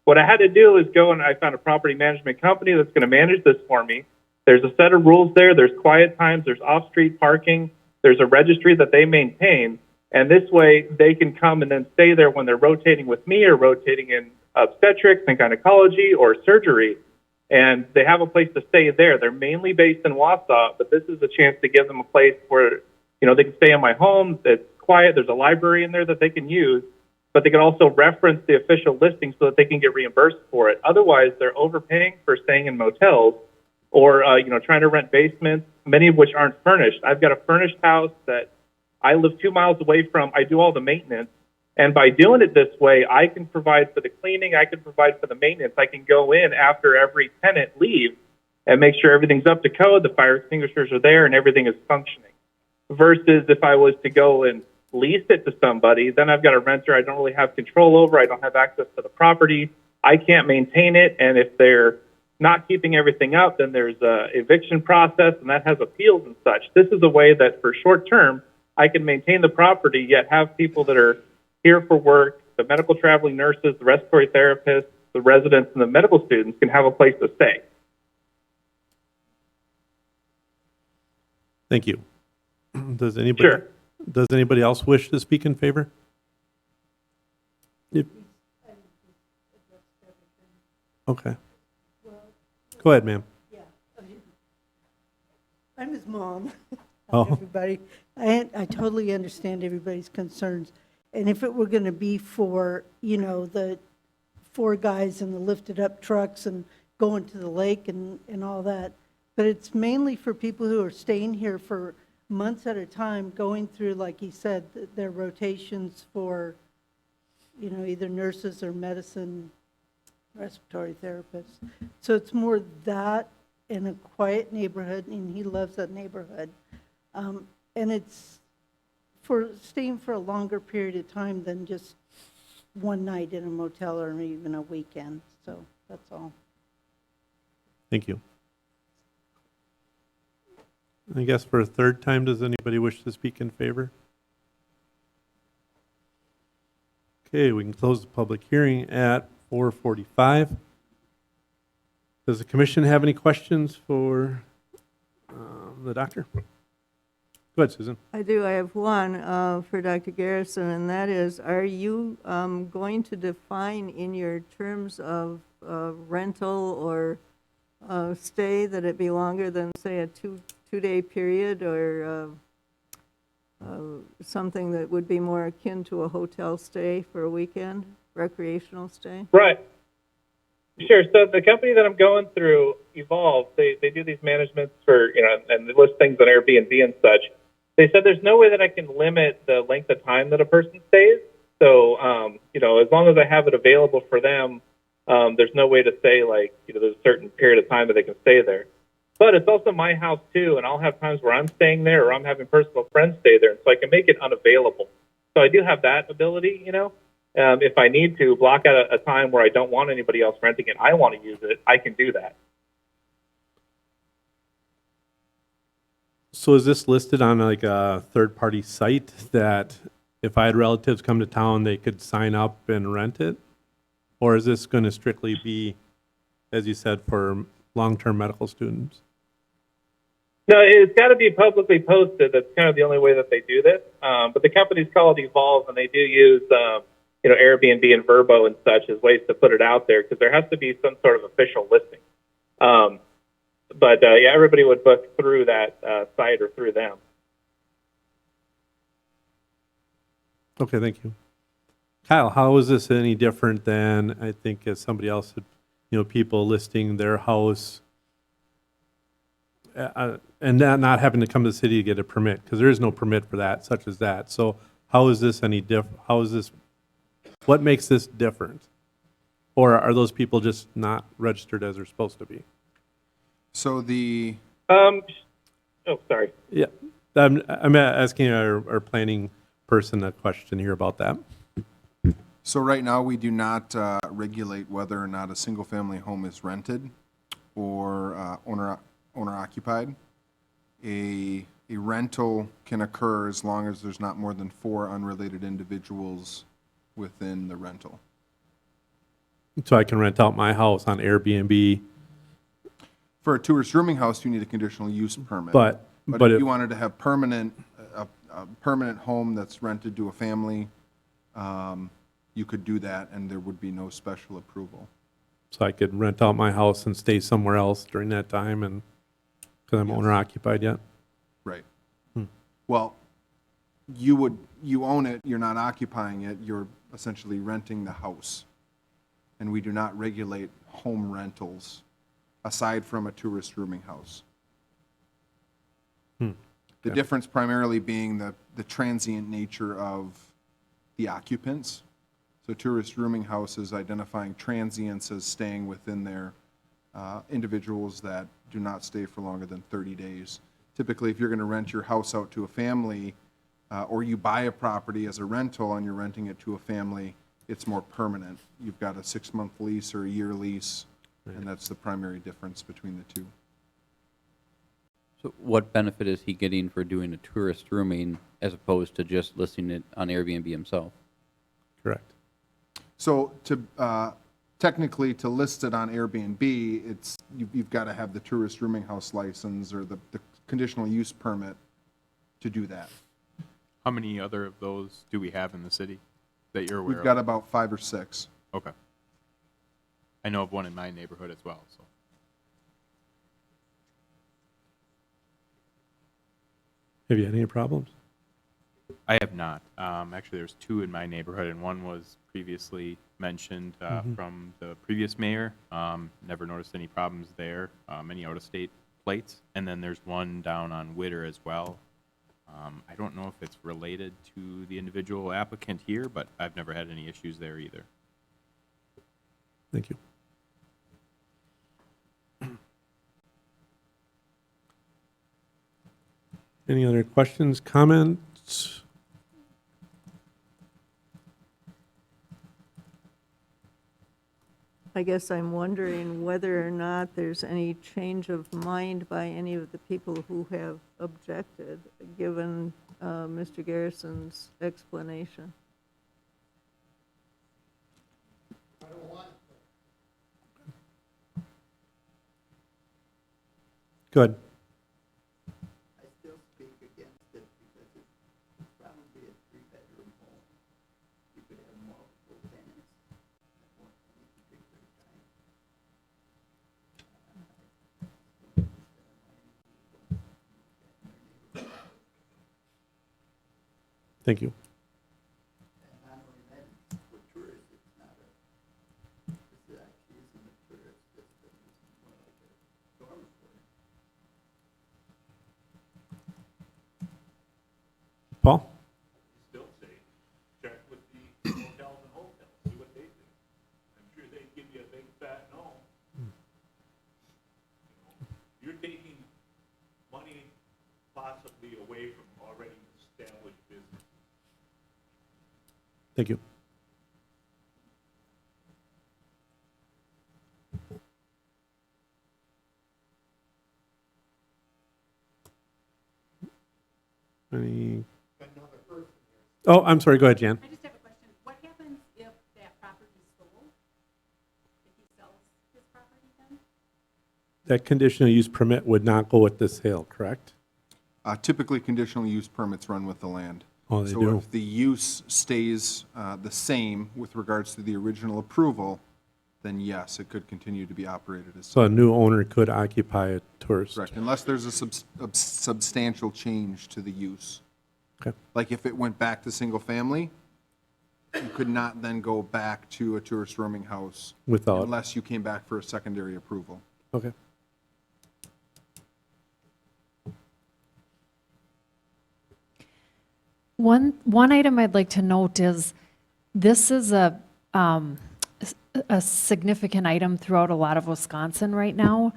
what I had to do is go and I found a property management company that's going to manage this for me. There's a set of rules there. There's quiet times. There's off-street parking. There's a registry that they maintain. And this way they can come and then stay there when they're rotating with me or rotating in obstetrics and gynecology or surgery. And they have a place to stay there. They're mainly based in Wausau, but this is a chance to give them a place where, they can stay in my home. It's quiet. There's a library in there that they can use, but they can also reference the official listing so that they can get reimbursed for it. Otherwise, they're overpaying for staying in motels or, trying to rent basements, many of which aren't furnished. I've got a furnished house that I live 2 miles away from. I do all the maintenance. And by doing it this way, I can provide for the cleaning. I can provide for the maintenance. I can go in after every tenant leaves and make sure everything's up to code, the fire extinguishers are there, and everything is functioning. Versus if I was to go and lease it to somebody, then I've got a renter I don't really have control over. I don't have access to the property. I can't maintain it. And if they're not keeping everything up, then there's a eviction process, and that has appeals and such. This is a way that for short term, I can maintain the property, yet have people that are here for work, the medical traveling nurses, the respiratory therapists, the residents, and the medical students can have a place to stay. Thank you. Does anybody else wish to speak in favor? Okay. Go ahead, ma'am. I'm his mom. Oh. Everybody, I totally understand everybody's concerns. And if it were going to be for, the 4 guys in the lifted up trucks and going to the lake and all that, but it's mainly for people who are staying here for months at a time, going through, like he said, their rotations for, either nurses or medicine, respiratory therapists. So it's more that in a quiet neighborhood, and he loves that neighborhood. And it's for staying for a longer period of time than just one night in a motel or even a weekend. So that's all. Thank you. I guess for a third time, does anybody wish to speak in favor? Okay, we can close the public hearing at 4:45. Does the commission have any questions for the doctor? Go ahead, Susan. I do. I have one for Dr. Garrison, and that is, are you going to define in your terms of rental or stay that it be longer than, say, a two-day period, or something that would be more akin to a hotel stay for a weekend, recreational stay? Right. Sure. So the company that I'm going through, Evolve, they do these managements for, and they list things on Airbnb and such. They said there's no way that I can limit the length of time that a person stays. So, as long as I have it available for them, there's no way to say, there's a certain period of time that they can stay there. But it's also my house, too, and I'll have times where I'm staying there or I'm having personal friends stay there, so I can make it unavailable. So I do have that ability, if I need to block out a time where I don't want anybody else renting it, I want to use it, I can do that. So is this listed on a third-party site that if I had relatives come to town, they could sign up and rent it? Or is this going to strictly be, as you said, for long-term medical students? No, it's got to be publicly posted. That's kind of the only way that they do this. But the company's called Evolve, and they do use, Airbnb and Vrbo and such as ways to put it out there because there has to be some sort of official listing. Yeah, everybody would book through that site or through them. Okay, thank you. Kyle, how is this any different than, I think, as somebody else said, people listing their house and not having to come to the city to get a permit, because there is no permit for that, such as that. So how is this any what makes this different? Or are those people just not registered as they're supposed to be? So the, Oh, sorry. Yeah, I'm asking our planning person a question here about that. so right now, we do not regulate whether or not a single-family home is rented or owner-occupied. A rental can occur as long as there's not more than 4 unrelated individuals within the rental. So I can rent out my house on Airbnb, For a tourist rooming house, you need a conditional use permit. but if you wanted to have a permanent home that's rented to a family, you could do that, and there would be no special approval. so I could rent out my house and stay somewhere else during that time, and because I'm owner occupied yet. Right. Well, you own it, you're not occupying it, you're essentially renting the house. And we do not regulate home rentals aside from a tourist rooming house. The difference primarily being the transient nature of the occupants. So tourist rooming houses identifying transients as staying within their individuals that do not stay for longer than 30 days. Typically, if you're going to rent your house out to a family, or you buy a property as a rental and you're renting it to a family, it's more permanent. You've got a 6-month lease or a year lease, and that's the primary difference between the two. So what benefit is he getting for doing a tourist rooming as opposed to just listing it on Airbnb himself? Correct. So technically, to list it on Airbnb, you've got to have the tourist rooming house license or the conditional use permit to do that. How many other of those do we have in the city that you're aware We've of? got about 5 or 6. Okay. I know of one in my neighborhood as well, so. Have you had any problems? I have not. Actually, there's 2 in my neighborhood, and one was previously mentioned from the previous mayor. Never noticed any problems there, any out-of-state plates. And then there's one down on Witter as well. I don't know if it's related to the individual applicant here, but I've never had any issues there either. Thank you. Any other questions, comments? I guess I'm wondering whether or not there's any change of mind by any of the people who have objected, given Mr. Garrison's explanation. Good. I still speak against it because it's probably a 3-bedroom home. You could have multiple tenants at one particular time. Thank you. And not only that, it's for tourists, it's not a, this actually isn't a tourist system, it's more like a dormitory. Paul? Still say, check with the hotels and hotels, see what they think. I'm sure they'd give you a big fat no. You're taking money possibly away from already established business. Thank you. Any? Oh, I'm sorry. Go ahead, Jan. I just have a question. What happens if that property is sold? If he sells his property then? that conditional use permit would not go with the sale, correct? Typically, conditional use permits run with the land. Oh, they So do? if the use stays the same with regards to the original approval, then yes, it could continue to be operated as So a new owner could occupy a tourist? correct, unless there's a substantial change to the use. Okay. Like if it went back to single family, you could not then go back to a tourist roaming house Without, unless you came back for a secondary approval. okay. One item I'd like to note is, this is a significant item throughout a lot of Wisconsin right now.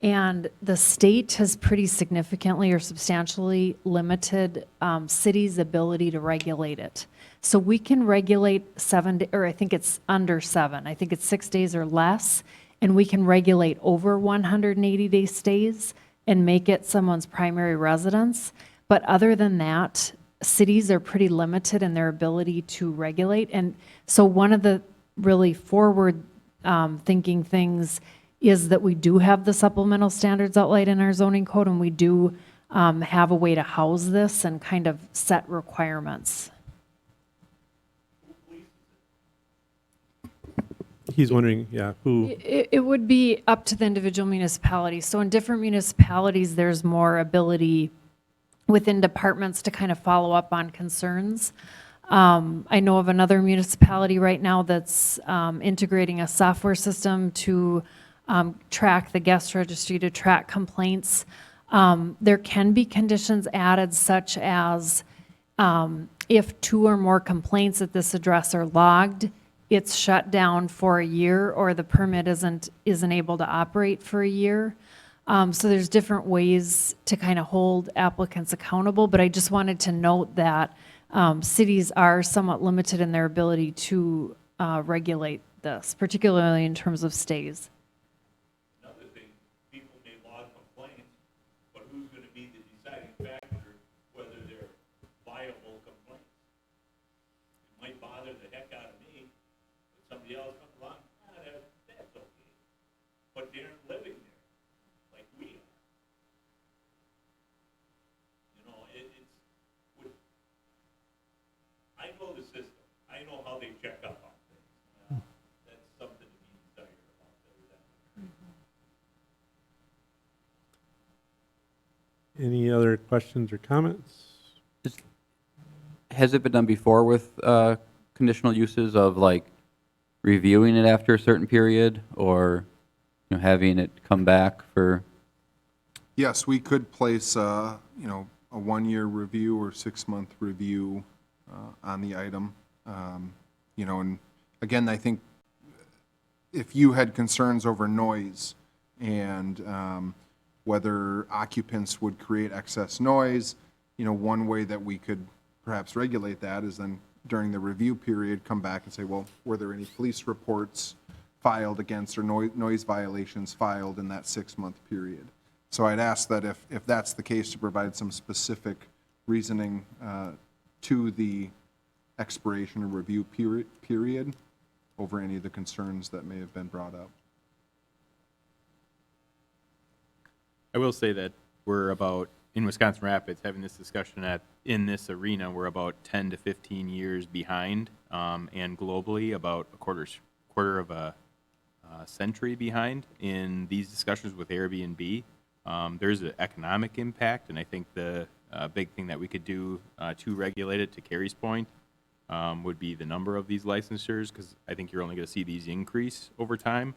And the state has pretty significantly or substantially limited cities' ability to regulate it. So we can regulate 7, or I think it's under 7. I think it's 6 days or less. And we can regulate over 180-day stays and make it someone's primary residence. But other than that, cities are pretty limited in their ability to regulate. And so one of the really forward thinking things is that we do have the supplemental standards outlined in our zoning code, and we do have a way to house this and kind of set requirements. He's wondering, yeah, who, It would be up to the individual municipality. So in different municipalities, there's more ability within departments to kind of follow up on concerns. I know of another municipality right now that's integrating a software system to track the guest registry, to track complaints. There can be conditions added such as if 2 or more complaints at this address are logged, it's shut down for a year, or the permit isn't able to operate for a year. So there's different ways to kind of hold applicants accountable, but I just wanted to note that cities are somewhat limited in their ability to regulate this, particularly in terms of stays. Another thing, people may log complaints, but who's gonna be the deciding factor whether they're viable complaints? It might bother the heck out of me, but somebody else comes along, that's okay. But they aren't living there, like we are. You know, I know the system, I know how they check up on things. That's something to be desired about that. any other questions or comments? Has it been done before with conditional uses of like reviewing it after a certain period, or having it come back for? Yes, we could place, a 1-year review or 6-month review on the item. And again, I think if you had concerns over noise and whether occupants would create excess noise, one way that we could perhaps regulate that is then during the review period, come back and say, well, were there any police reports filed against or noise violations filed in that 6-month period? So I'd ask that if that's the case, to provide some specific reasoning to the expiration of review period over any of the concerns that may have been brought up. I will say that we're about, in Wisconsin Rapids, having this discussion in this arena, we're about 10 to 15 years behind, and globally about a quarter of a century behind in these discussions with Airbnb. There's an economic impact, and I think the big thing that we could do to regulate it, to Carrie's point, would be the number of these licensures, because I think you're only going to see these increase over time,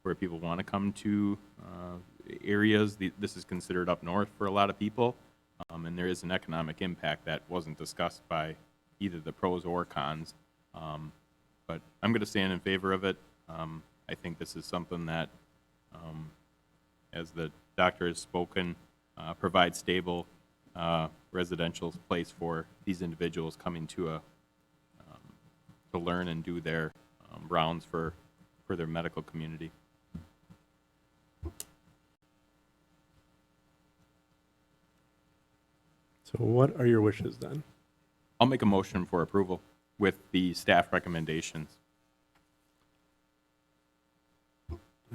where people want to come to areas. This is considered up north for a lot of people, and there is an economic impact that wasn't discussed by either the pros or cons. But I'm going to stand in favor of it. I think this is something that, as the doctor has spoken, provides stable residential place for these individuals coming to learn and do their rounds for their medical community. So what are your wishes then? I'll make a motion for approval with the staff recommendations.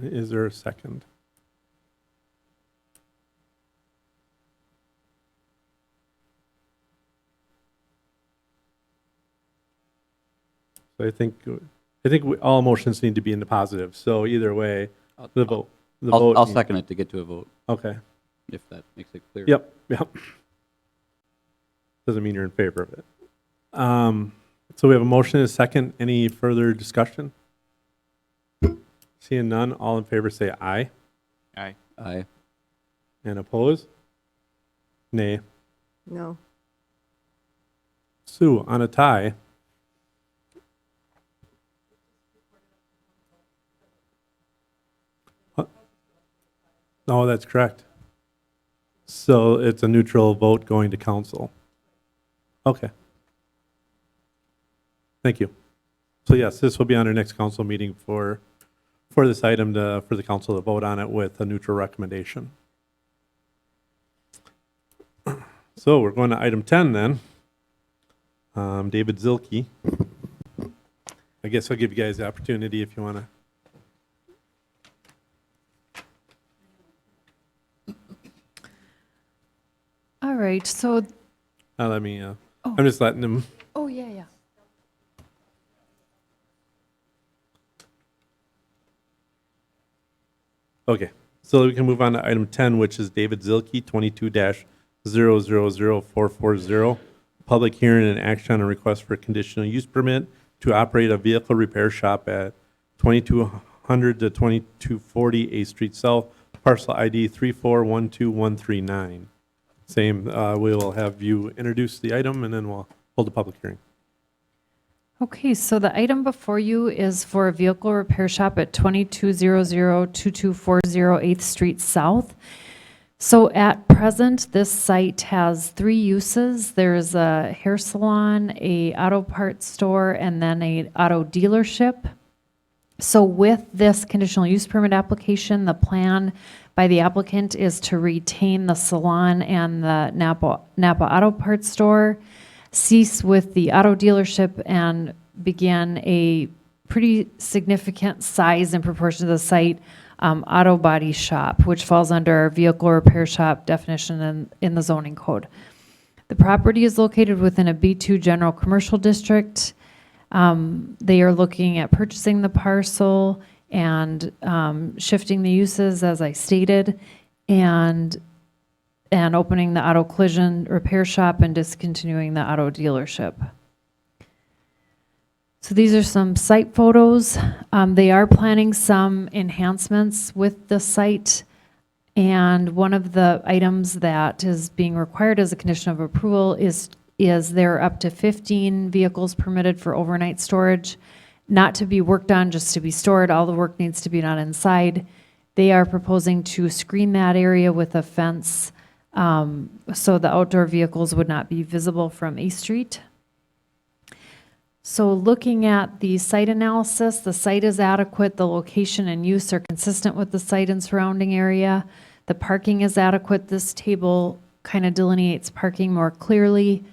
Is there a second? So I think all motions need to be in the positive. So either way, the vote. I'll needs- second it to get to a vote, Okay. if that makes it clear. Yep. Doesn't mean you're in favor of it. So we have a motion and a second. Any further discussion? Seeing none, all in favor say aye. Aye. Aye. And oppose? Nay. No. Sue, on a tie. No, that's correct. So it's a neutral vote going to council. Okay. Thank you. So yes, this will be on our next council meeting for this item for the council to vote on it with a neutral recommendation. So we're going to item 10 then. David Zilke. I guess I'll give you guys the opportunity if you want to. All right, so, Let me, I'm just letting him. oh, yeah, yeah. Okay, so we can move on to item 10, which is David Zilke, 22-000440. Public hearing and action on a request for a conditional use permit to operate a vehicle repair shop at 2200 to 2240 A Street South, parcel ID 3412139. Same, we will have you introduce the item and then we'll hold a public hearing. Okay, so the item before you is for a vehicle repair shop at 2200-2240 8th Street South. So at present, this site has 3 uses. There's a hair salon, a auto parts store, and then a auto dealership. So with this conditional use permit application, the plan by the applicant is to retain the salon and the Napa Auto Parts store, cease with the auto dealership, and begin a pretty significant size in proportion to the site auto body shop, which falls under our vehicle repair shop definition in the zoning code. The property is located within a B2 general commercial district. They are looking at purchasing the parcel and shifting the uses, as I stated, and opening the auto collision repair shop and discontinuing the auto dealership. So these are some site photos. They are planning some enhancements with the site, and one of the items that is being required as a condition of approval is there are up to 15 vehicles permitted for overnight storage, not to be worked on, just to be stored. All the work needs to be done inside. They are proposing to screen that area with a fence so the outdoor vehicles would not be visible from A Street. So looking at the site analysis, the site is adequate, the location and use are consistent with the site and surrounding area. The parking is adequate. This table kind of delineates parking more clearly.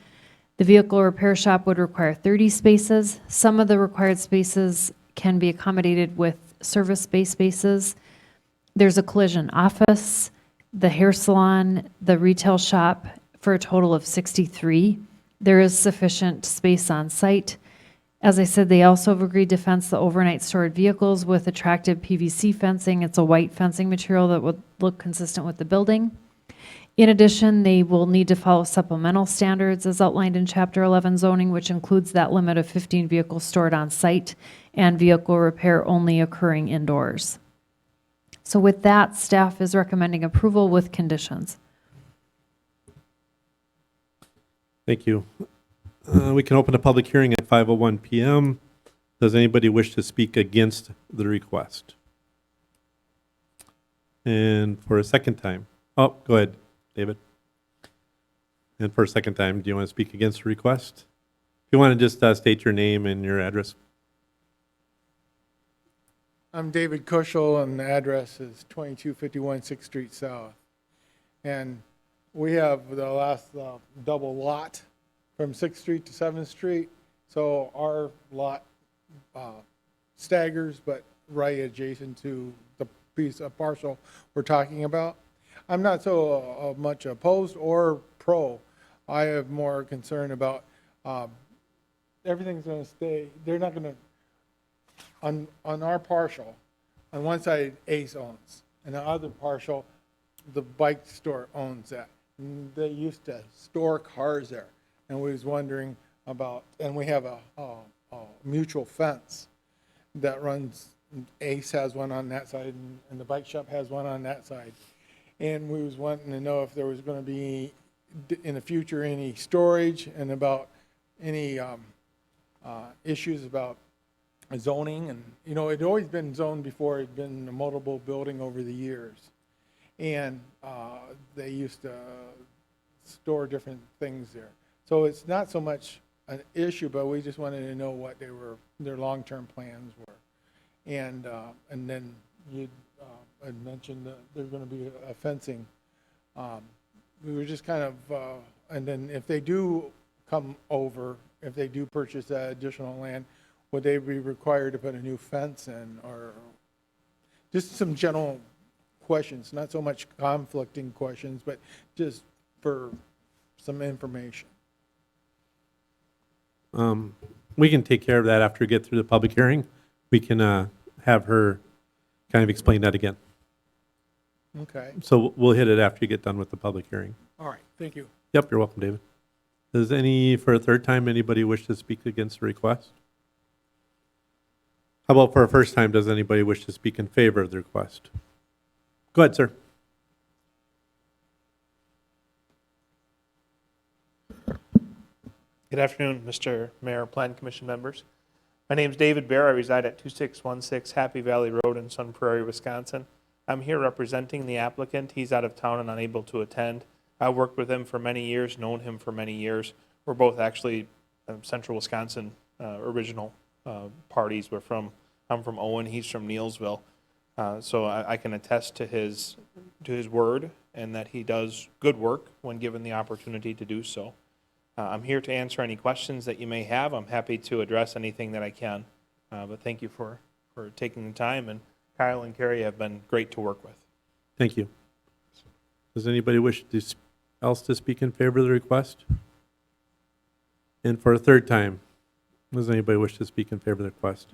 The vehicle repair shop would require 30 spaces. Some of the required spaces can be accommodated with service-based spaces. There's a collision office, the hair salon, the retail shop, for a total of 63. There is sufficient space on site. As I said, they also have agreed to fence the overnight stored vehicles with attractive PVC fencing. It's a white fencing material that would look consistent with the building. In addition, they will need to follow supplemental standards as outlined in Chapter 11 zoning, which includes that limit of 15 vehicles stored on site and vehicle repair only occurring indoors. So with that, staff is recommending approval with conditions. Thank you. We can open a public hearing at 5:01 PM. Does anybody wish to speak against the request? And for a second time, oh, go ahead, David. And for a second time, do you want to speak against the request? If you want to just state your name and your address. I'm David Kushel, and the address is 2251 6th Street South. And we have the last double lot from 6th Street to 7th Street. So our lot staggers, but right adjacent to the piece of parcel we're talking about. I'm not so much opposed or pro. I have more concern about everything's gonna stay, they're not gonna, on our partial, on one side Ace owns, and the other partial, the bike store owns that. And they used to store cars there, and we was wondering about, and we have a mutual fence that runs, Ace has one on that side, and the bike shop has one on that side. And we was wanting to know if there was gonna be, in the future, any storage, and about any issues about zoning. And, you know, it'd always been zoned before, it'd been a multiple building over the years. And they used to store different things there. So it's not so much an issue, but we just wanted to know what their long-term plans were. And then you had mentioned that there's going to be a fencing. We were just kind of, and then if they do come over, if they do purchase that additional land, would they be required to put a new fence in, or just some general questions, not so much conflicting questions, but just for some information. We can take care of that after we get through the public hearing. We can have her kind of explain that again. Okay, So we'll hit it after you get done with the public hearing. all right, thank you. Yep, you're welcome, David. Does for a third time, anybody wish to speak against the request? How about for a first time, does anybody wish to speak in favor of the request? Go ahead, sir. Good afternoon, Mr. Mayor, Plan Commission members. My name is David Bear. I reside at 2616 Happy Valley Road in Sun Prairie, Wisconsin. I'm here representing the applicant. He's out of town and unable to attend. I've worked with him for many years, known him for many years. We're both actually Central Wisconsin original parties. I'm from Owen, he's from Neelsville. So I can attest to his word, and that he does good work when given the opportunity to do so. I'm here to answer any questions that you may have. I'm happy to address anything that I can. But thank you for taking the time, and Kyle and Carrie have been great to work with. Thank you. Does anybody wish else to speak in favor of the request? And for a third time, does anybody wish to speak in favor of the request?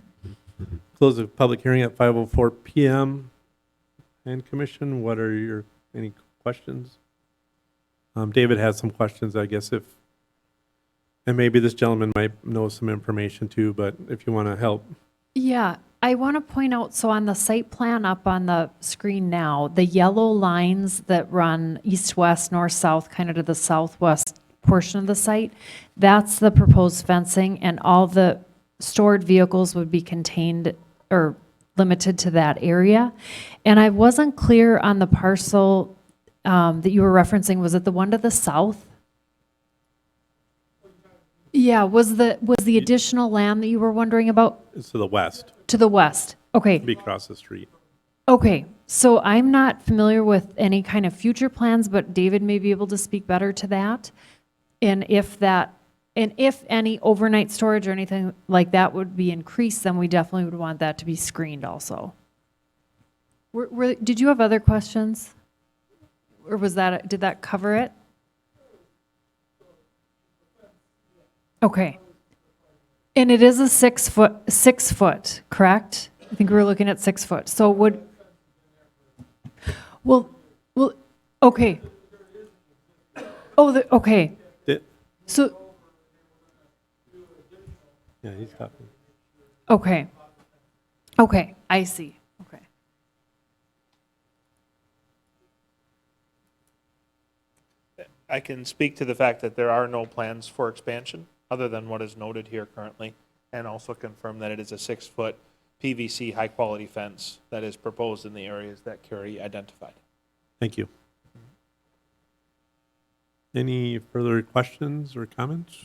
Close the public hearing at 5:04 p.m. And Commission, what are any questions? David has some questions, I guess, and maybe this gentleman might know some information too, but if you want to help. Yeah, I want to point out, so on the site plan up on the screen now, the yellow lines that run east-west, north-south, kind of to the southwest portion of the site, that's the proposed fencing, and all the stored vehicles would be contained or limited to that area. And I wasn't clear on the parcel that you were referencing. Was it the one to the south? Yeah, was the additional land that you were wondering about? It's to the west. To the west, okay. Be across the street. Okay, so I'm not familiar with any kind of future plans, but David may be able to speak better to that. And if any overnight storage or anything like that would be increased, then we definitely would want that to be screened also. Did you have other questions? Or did that cover it? Okay. And it is a 6 foot, correct? I think we were looking at 6 foot. So well, okay. Oh, okay. So, yeah, he's talking. Okay, I see. Okay. I can speak to the fact that there are no plans for expansion other than what is noted here currently, and also confirm that it is a 6-foot PVC high-quality fence that is proposed in the areas that Carrie identified. Thank you. Any further questions or comments?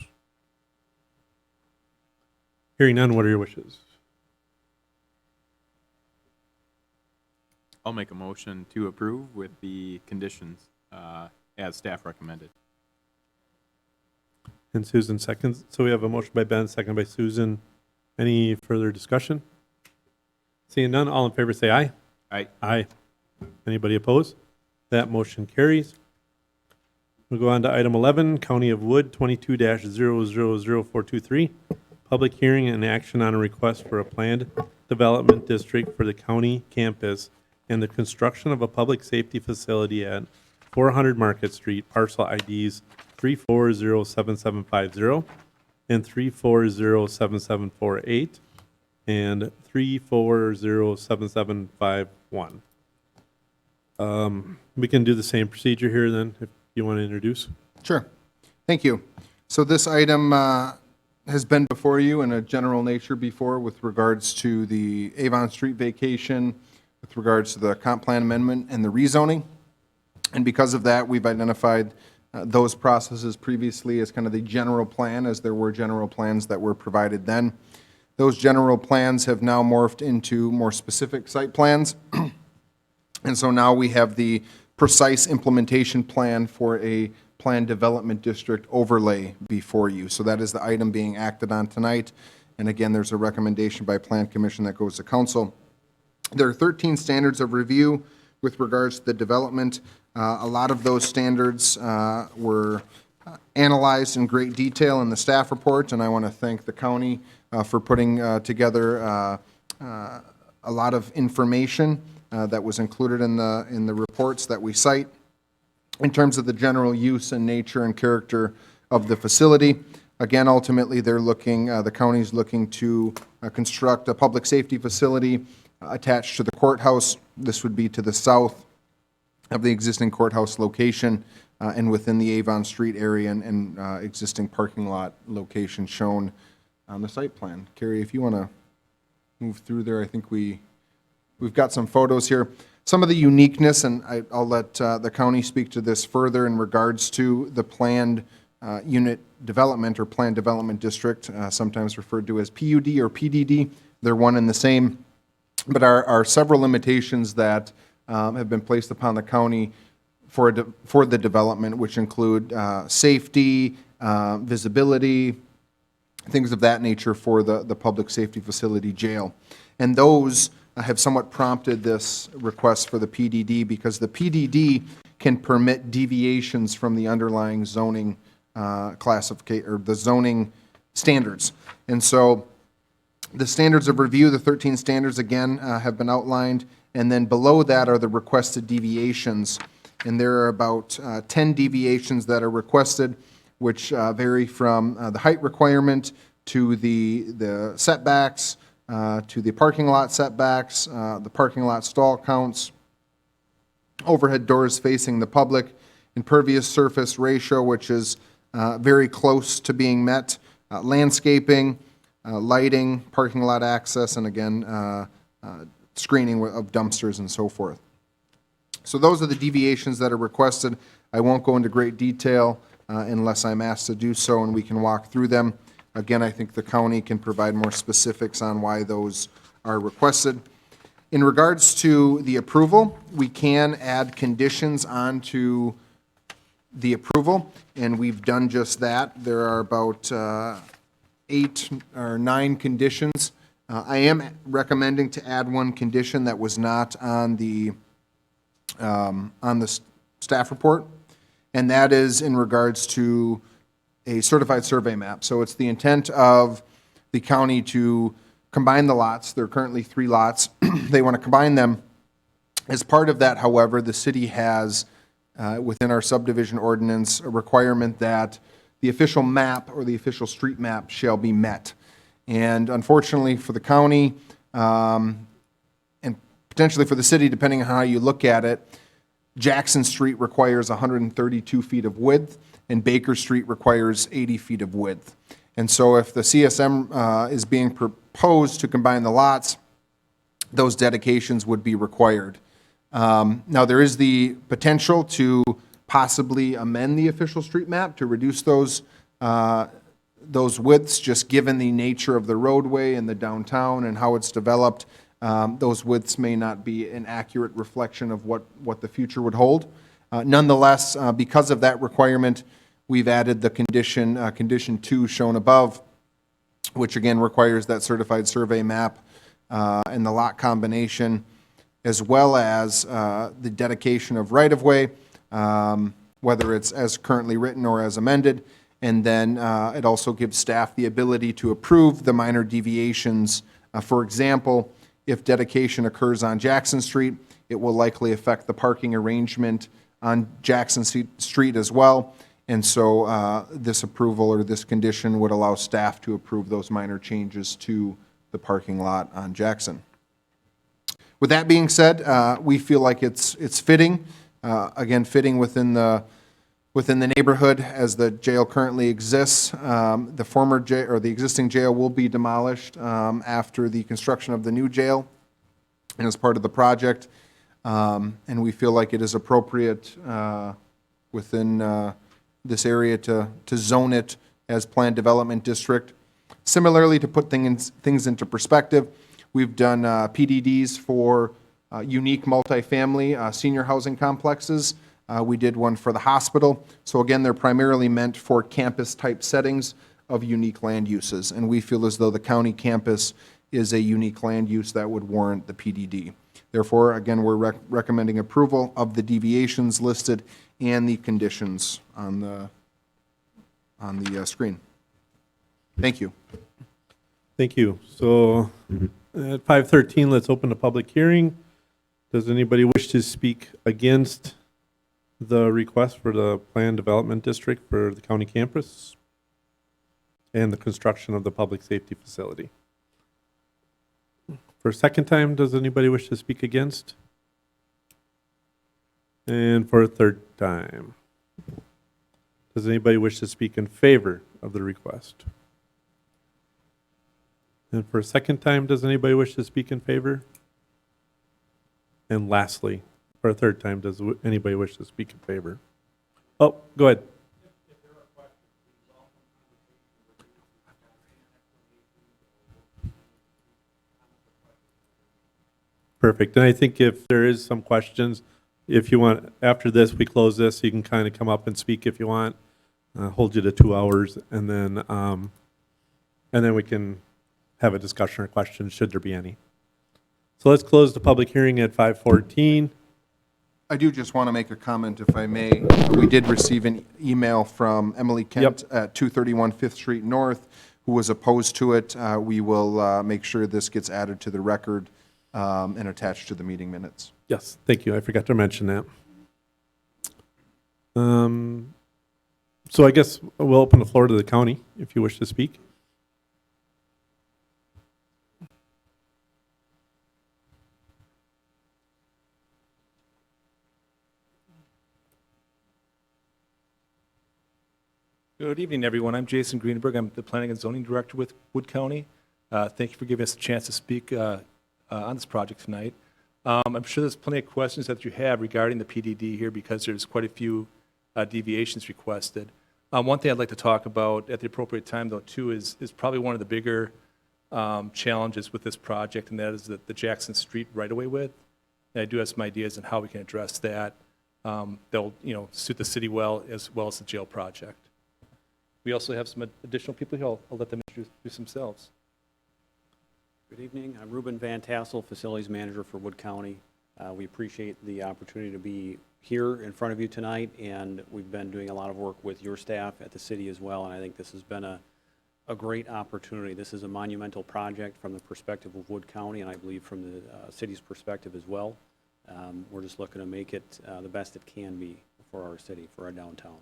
Hearing none, what are your wishes? I'll make a motion to approve with the conditions as staff recommended. And Susan seconds. So we have a motion by Ben, second by Susan. Any further discussion? Seeing none, all in favor say aye. Aye. Aye. Anybody opposed? That motion carries. We'll go on to item 11, County of Wood 22-000423. public hearing and action on a request for a planned development district for the county campus and the construction of a public safety facility at 400 Market Street, parcel IDs 3407750 and 3407748 and 3407751. We can do the same procedure here then, if you want to introduce. Sure. Thank you. So this item has been before you in a general nature before with regards to the Avon Street vacation, with regards to the comp plan amendment and the rezoning. And because of that, we've identified those processes previously as kind of the general plan, as there were general plans that were provided then. Those general plans have now morphed into more specific site plans. And so now we have the precise implementation plan for a planned development district overlay before you. So that is the item being acted on tonight. And again, there's a recommendation by Plan Commission that goes to council. There are 13 standards of review with regards to the development. A lot of those standards were analyzed in great detail in the staff report, and I want to thank the county for putting together a lot of information that was included in the reports that we cite in terms of the general use and nature and character of the facility. Again, ultimately, they're looking, the county's looking to construct a public safety facility attached to the courthouse. This would be to the south of the existing courthouse location and within the Avon Street area and existing parking lot location shown on the site plan. Carrie, if you want to move through there, I think we've got some photos here. Some of the uniqueness, and I'll let the county speak to this further in regards to the planned unit development or planned development district, sometimes referred to as PUD or PDD. They're one and the same, but are several limitations that have been placed upon the county for the development, which include safety, visibility, things of that nature for the public safety facility jail. And those have somewhat prompted this request for the PDD because the PDD can permit deviations from the underlying zoning classification or the zoning standards. And so the standards of review, the 13 standards again have been outlined, and then below that are the requested deviations. And there are about 10 deviations that are requested, which vary from the height requirement to the setbacks, to the parking lot setbacks, the parking lot stall counts, overhead doors facing the public, impervious surface ratio, which is very close to being met, landscaping, lighting, parking lot access, and again, screening of dumpsters and so forth. So those are the deviations that are requested. I won't go into great detail unless I'm asked to do so, and we can walk through them. Again, I think the county can provide more specifics on why those are requested. In regards to the approval, we can add conditions onto the approval, and we've done just that. There are about 8 or 9 conditions. I am recommending to add one condition that was not on the staff report, and that is in regards to a certified survey map. So it's the intent of the county to combine the lots. There are currently 3 lots. They want to combine them. As part of that, however, the city has, within our subdivision ordinance, a requirement that the official map or the official street map shall be met. And unfortunately for the county, and potentially for the city, depending on how you look at it, Jackson Street requires 132 feet of width, and Baker Street requires 80 feet of width. And so if the CSM is being proposed to combine the lots, those dedications would be required. Now, there is the potential to possibly amend the official street map to reduce those widths, just given the nature of the roadway and the downtown and how it's developed. Those widths may not be an accurate reflection of what the future would hold. Nonetheless, because of that requirement, we've added the condition 2 shown above, which again requires that certified survey map and the lot combination, as well as the dedication of right-of-way, whether it's as currently written or as amended, And then it also gives staff the ability to approve the minor deviations. For example, if dedication occurs on Jackson Street, it will likely affect the parking arrangement on Jackson Street as well. And so this approval or this condition would allow staff to approve those minor changes to the parking lot on Jackson. With that being said, we feel like it's fitting, again, fitting within the neighborhood as the jail currently exists. The former jail, or the existing jail, will be demolished after the construction of the new jail and as part of the project. And we feel like it is appropriate within this area to zone it as planned development district. Similarly, to put things into perspective, we've done PDDs for unique multifamily senior housing complexes. We did one for the hospital. So again, they're primarily meant for campus-type settings of unique land uses. And we feel as though the county campus is a unique land use that would warrant the PDD. Therefore, again, we're recommending approval of the deviations listed and the conditions on the screen. Thank you. Thank you. So at 5:13, let's open the public hearing. Does anybody wish to speak against the request for the planned development district for the county campus and the construction of the public safety facility? For a second time, does anybody wish to speak against? And for a third time, does anybody wish to speak in favor of the request? And for a second time, does anybody wish to speak in favor? And lastly, for a third time, does anybody wish to speak in favor? Oh, go ahead. Perfect. And I think if there is some questions, if you want, after this, we close this, you can kind of come up and speak if you want. Hold you to 2 hours, and then we can have a discussion or questions, should there be any. So let's close the public hearing at 5:14. I do just want to make a comment, if I may. We did receive an email from Emily Kent at 231 5th Street North, who was opposed to it. We will make sure this gets added to the record and attached to the meeting minutes. Yes, thank you. I forgot to mention that. So I guess we'll open the floor to the county if you wish to speak. Good evening, everyone. I'm Jason Greenberg. I'm the Planning and Zoning Director with Wood County. Thank you for giving us a chance to speak on this project tonight. I'm sure there's plenty of questions that you have regarding the PDD here because there's quite a few deviations requested. One thing I'd like to talk about at the appropriate time, though, too, is probably one of the bigger challenges with this project, and that is the Jackson Street right-of-way width. And I do have some ideas on how we can address that. That'll, suit the city well as the jail project. We also have some additional people here. I'll let them introduce themselves. Good evening. I'm Reuben Van Tassel, Facilities Manager for Wood County. We appreciate the opportunity to be here in front of you tonight, and we've been doing a lot of work with your staff at the city as well, and I think this has been a great opportunity. This is a monumental project from the perspective of Wood County, and I believe from the city's perspective as well. We're just looking to make it the best it can be for our city, for our downtown.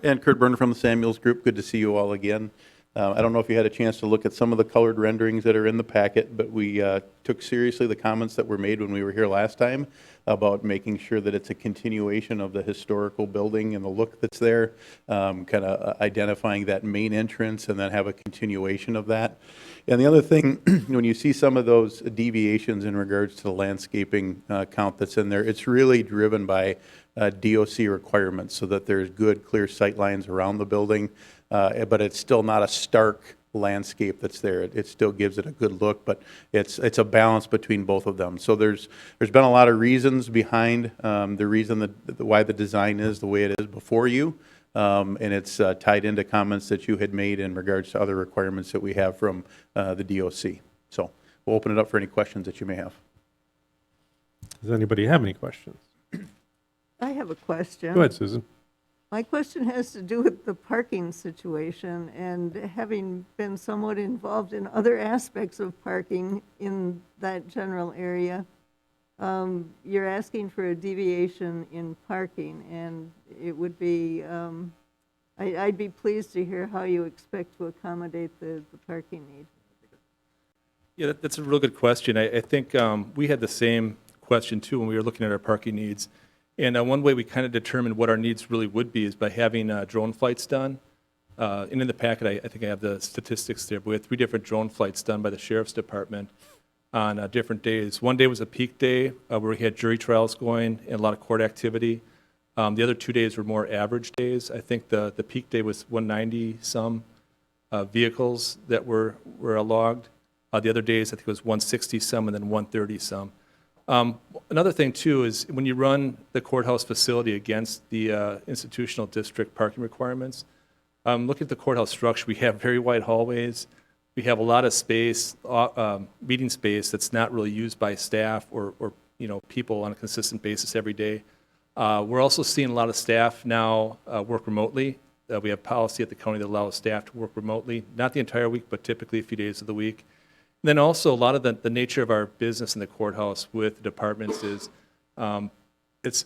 And Kurt Berner from the Samuels Group. Good to see you all again. I don't know if you had a chance to look at some of the colored renderings that are in the packet, but we took seriously the comments that were made when we were here last time about making sure that it's a continuation of the historical building and the look that's there, kind of identifying that main entrance and then have a continuation of that. And the other thing, when you see some of those deviations in regards to the landscaping count that's in there, it's really driven by DOC requirements so that there's good, clear sight lines around the building, but it's still not a stark landscape that's there. It still gives it a good look, but it's a balance between both of them. So there's been a lot of reasons behind the reason why the design is the way it is before you, and it's tied into comments that you had made in regards to other requirements that we have from the DOC. So we'll open it up for any questions that you may have. Does anybody have any questions? I have a question. Go ahead, Susan. My question has to do with the parking situation, and having been somewhat involved in other aspects of parking in that general area, you're asking for a deviation in parking, and it would be, I'd be pleased to hear how you expect to accommodate the parking need. Yeah, that's a real good question. I think we had the same question too when we were looking at our parking needs. And one way we kind of determined what our needs really would be is by having drone flights done. And in the packet, I think I have the statistics there, but we had 3 different drone flights done by the Sheriff's Department on different days. One day was a peak day where we had jury trials going and a lot of court activity. The other 2 days were more average days. I think the peak day was 190-some vehicles that were logged. The other days, I think it was 160-some and then 130-some. Another thing, too, is when you run the courthouse facility against the institutional district parking requirements, look at the courthouse structure. We have very wide hallways. We have a lot of space, meeting space that's not really used by staff or people on a consistent basis every day. We're also seeing a lot of staff now work remotely. We have policy at the county that allows staff to work remotely, not the entire week, but typically a few days of the week. And then also a lot of the nature of our business in the courthouse with the departments is a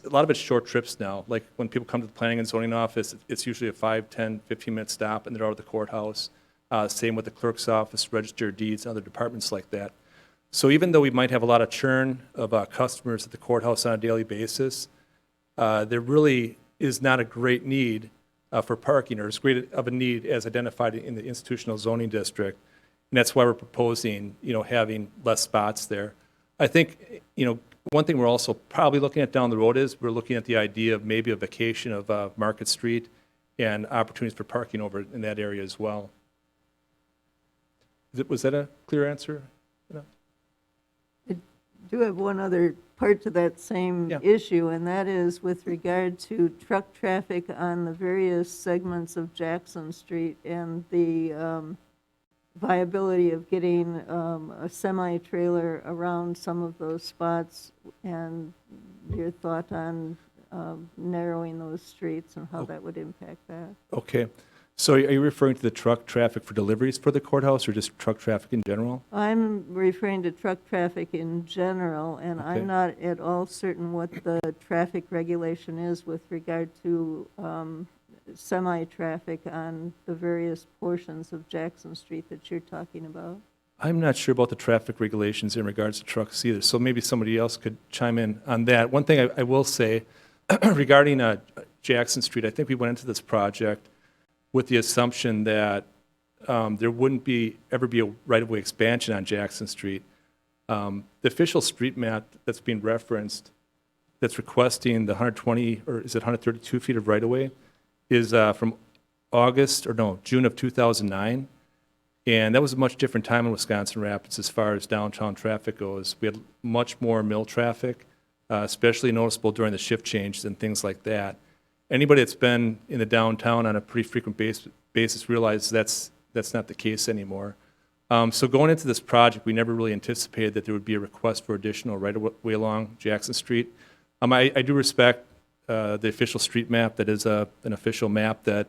lot of it's short trips now. Like when people come to the planning and zoning office, it's usually a 5, 10, 15-minute stop and they're out at the courthouse. Same with the clerk's office, register of deeds, and other departments like that. So even though we might have a lot of churn of customers at the courthouse on a daily basis, there really is not a great need for parking, or as great of a need as identified in the institutional zoning district. And that's why we're proposing, having less spots there. I think, one thing we're also probably looking at down the road is we're looking at the idea of maybe a vacation of Market Street and opportunities for parking over in that area as well. Was that a clear answer? I do have one other part to that same issue, and that is with regard to truck traffic on the various segments of Jackson Street and the viability of getting a semi-trailer around some of those spots, and your thought on narrowing those streets and how that would impact that. Okay. So are you referring to the truck traffic for deliveries for the courthouse or just truck traffic in general? I'm referring to truck traffic in general, and Okay. I'm not at all certain what the traffic regulation is with regard to semi-traffic on the various portions of Jackson Street that you're talking about. I'm not sure about the traffic regulations in regards to trucks either, so maybe somebody else could chime in on that. One thing I will say regarding Jackson Street, I think we went into this project with the assumption that there wouldn't ever be a right-of-way expansion on Jackson Street. The official street map that's being referenced, that's requesting the 120, or is it 132 feet of right-of-way, is from June of 2009. And that was a much different time in Wisconsin Rapids as far as downtown traffic goes. We had much more mill traffic, especially noticeable during the shift changes and things like that. Anybody that's been in the downtown on a pretty frequent basis realizes that's not the case anymore. So going into this project, we never really anticipated that there would be a request for additional right-of-way along Jackson Street. I do respect the official street map. That is an official map that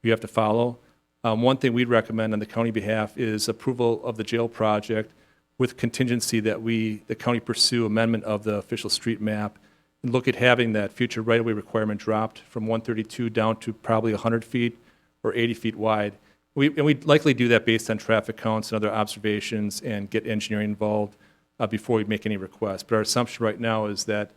you have to follow. One thing we'd recommend on the county behalf is approval of the jail project with contingency that the county pursue amendment of the official street map and look at having that future right-of-way requirement dropped from 132 down to probably 100 feet or 80 feet wide. And we'd likely do that based on traffic counts and other observations and get engineering involved before we make any requests. But our assumption right now is that